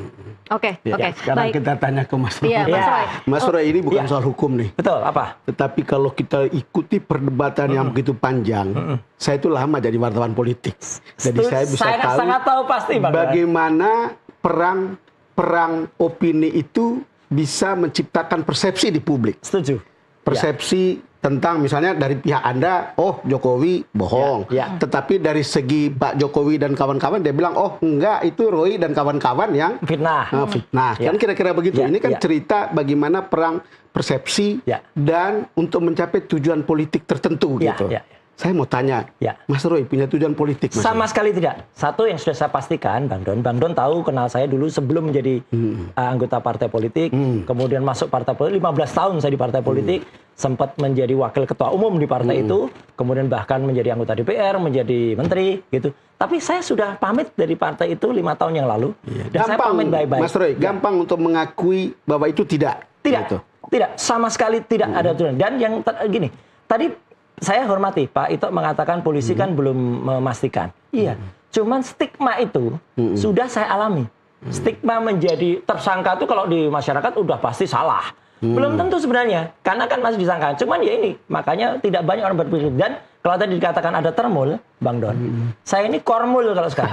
Oke. Sekarang kita tanya ke Mas Roy. Iya, Mas Roy. Mas Roy, ini bukan soal hukum nih. Betul, apa? Tetapi kalau kita ikuti perdebatan yang begitu panjang, saya itu lama jadi wartawan politik. Jadi saya bisa sangat tahu pasti, Bang. Bagaimana perang opini itu bisa menciptakan persepsi di publik. Setuju. Persepsi tentang misalnya dari pihak Anda, oh Jokowi bohong. Tetapi dari segi Pak Jokowi dan kawan-kawan dia bilang, oh enggak, itu Roy dan kawan-kawan yang fitnah. Fitnah. Kan kira-kira begitu. Ini kan cerita bagaimana perang persepsi dan untuk mencapai tujuan politik tertentu gitu. Saya mau tanya, Mas Roy punya tujuan politik? Sama sekali tidak. Satu yang sudah saya pastikan, Bang Don tahu kenal saya dulu sebelum menjadi anggota partai politik, kemudian masuk partai politik, 15 tahun saya di partai politik, sempat menjadi wakil ketua umum di partai itu, kemudian bahkan menjadi anggota DPR, menjadi menteri, gitu. Tapi saya sudah pamit dari partai itu 5 tahun yang lalu, dan saya pamit baik-baik. Mas Roy, gampang untuk mengakui bahwa itu tidak? Tidak, tidak, sama sekali tidak ada aturan. Dan yang gini, tadi saya hormati Pak Ito mengatakan polisi kan belum memastikan. Iya, cuman stigma itu sudah saya alami. Stigma menjadi tersangka itu kalau di masyarakat udah pasti salah. Belum tentu sebenarnya, karena kan masih disangka. Cuman ya ini, makanya tidak banyak orang berpikir. Dan kalau tadi dikatakan ada termul, Bang Don, saya ini kormul kalau sekarang.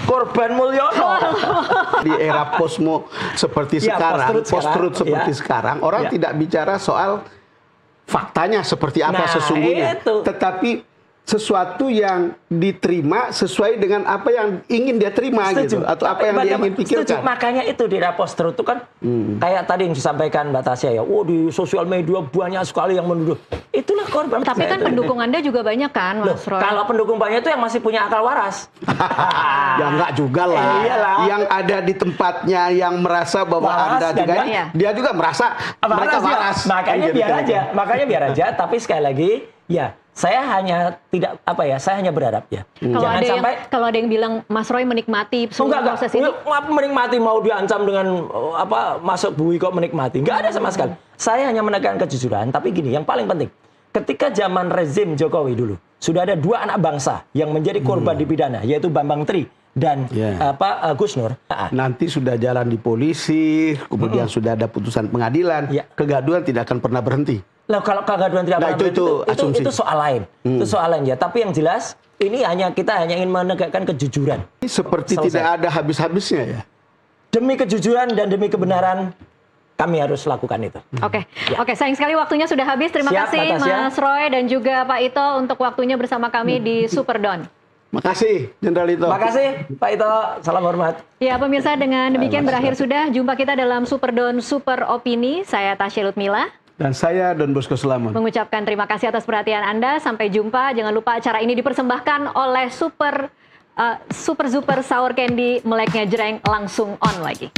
Korban Mulyono. Di era posmo seperti sekarang, post-truth seperti sekarang, orang tidak bicara soal faktanya seperti apa sesungguhnya, tetapi sesuatu yang diterima sesuai dengan apa yang ingin dia terima gitu, atau apa yang dia ingin pikirkan. Makanya itu di era post-truth itu kan kayak tadi yang disampaikan Mbak Tasya ya, di sosial media banyak sekali yang menuduh. Itulah korban. Tapi kan pendukung Anda juga banyak kan, Mas Roy? Kalau pendukung banyak itu yang masih punya akal waras. Ya enggak juga lah. Yang ada di tempatnya yang merasa bahwa Anda juga, dia juga merasa mereka waras. Makanya biar aja. Tapi sekali lagi, Ya, saya hanya tidak saya hanya berharap ya. Kalau ada yang bilang Mas Roy menikmati semua proses ini. Menikmati, mau diancam dengan masuk bui kok menikmati. Nggak ada sama sekali. Saya hanya menekankan kejujuran, tapi gini, yang paling penting. Ketika zaman rezim Jokowi dulu, sudah ada 2 anak bangsa yang menjadi korban dipidana, yaitu Bambang Tri dan Gus Nur. Nanti sudah jalan di polisi, kemudian sudah ada putusan pengadilan, kegaduhan tidak akan pernah berhenti. Lah kalau kegaduhan tidak pernah berhenti, itu soal lain. Itu soal lain ya. Tapi yang jelas ini kita hanya ingin menegakkan kejujuran. Seperti tidak ada habis-habisnya ya. Demi kejujuran dan demi kebenaran kami harus lakukan itu. Oke, sayang sekali waktunya sudah habis. Terima kasih Mas Roy dan juga Pak Ito untuk waktunya bersama kami di Superdon. Makasih, Jenderal Ito. Makasih, Pak Ito. Salam hormat. Ya, pemirsa, dengan demikian berakhir sudah jumpa kita dalam Superdon Super Opini. Saya Tasya Lutmila. Dan saya Don Bosco Selamat. Mengucapkan terima kasih atas perhatian Anda. Sampai jumpa. Jangan lupa acara ini dipersembahkan oleh Super Sour Candy, meleknya jreng langsung on lagi.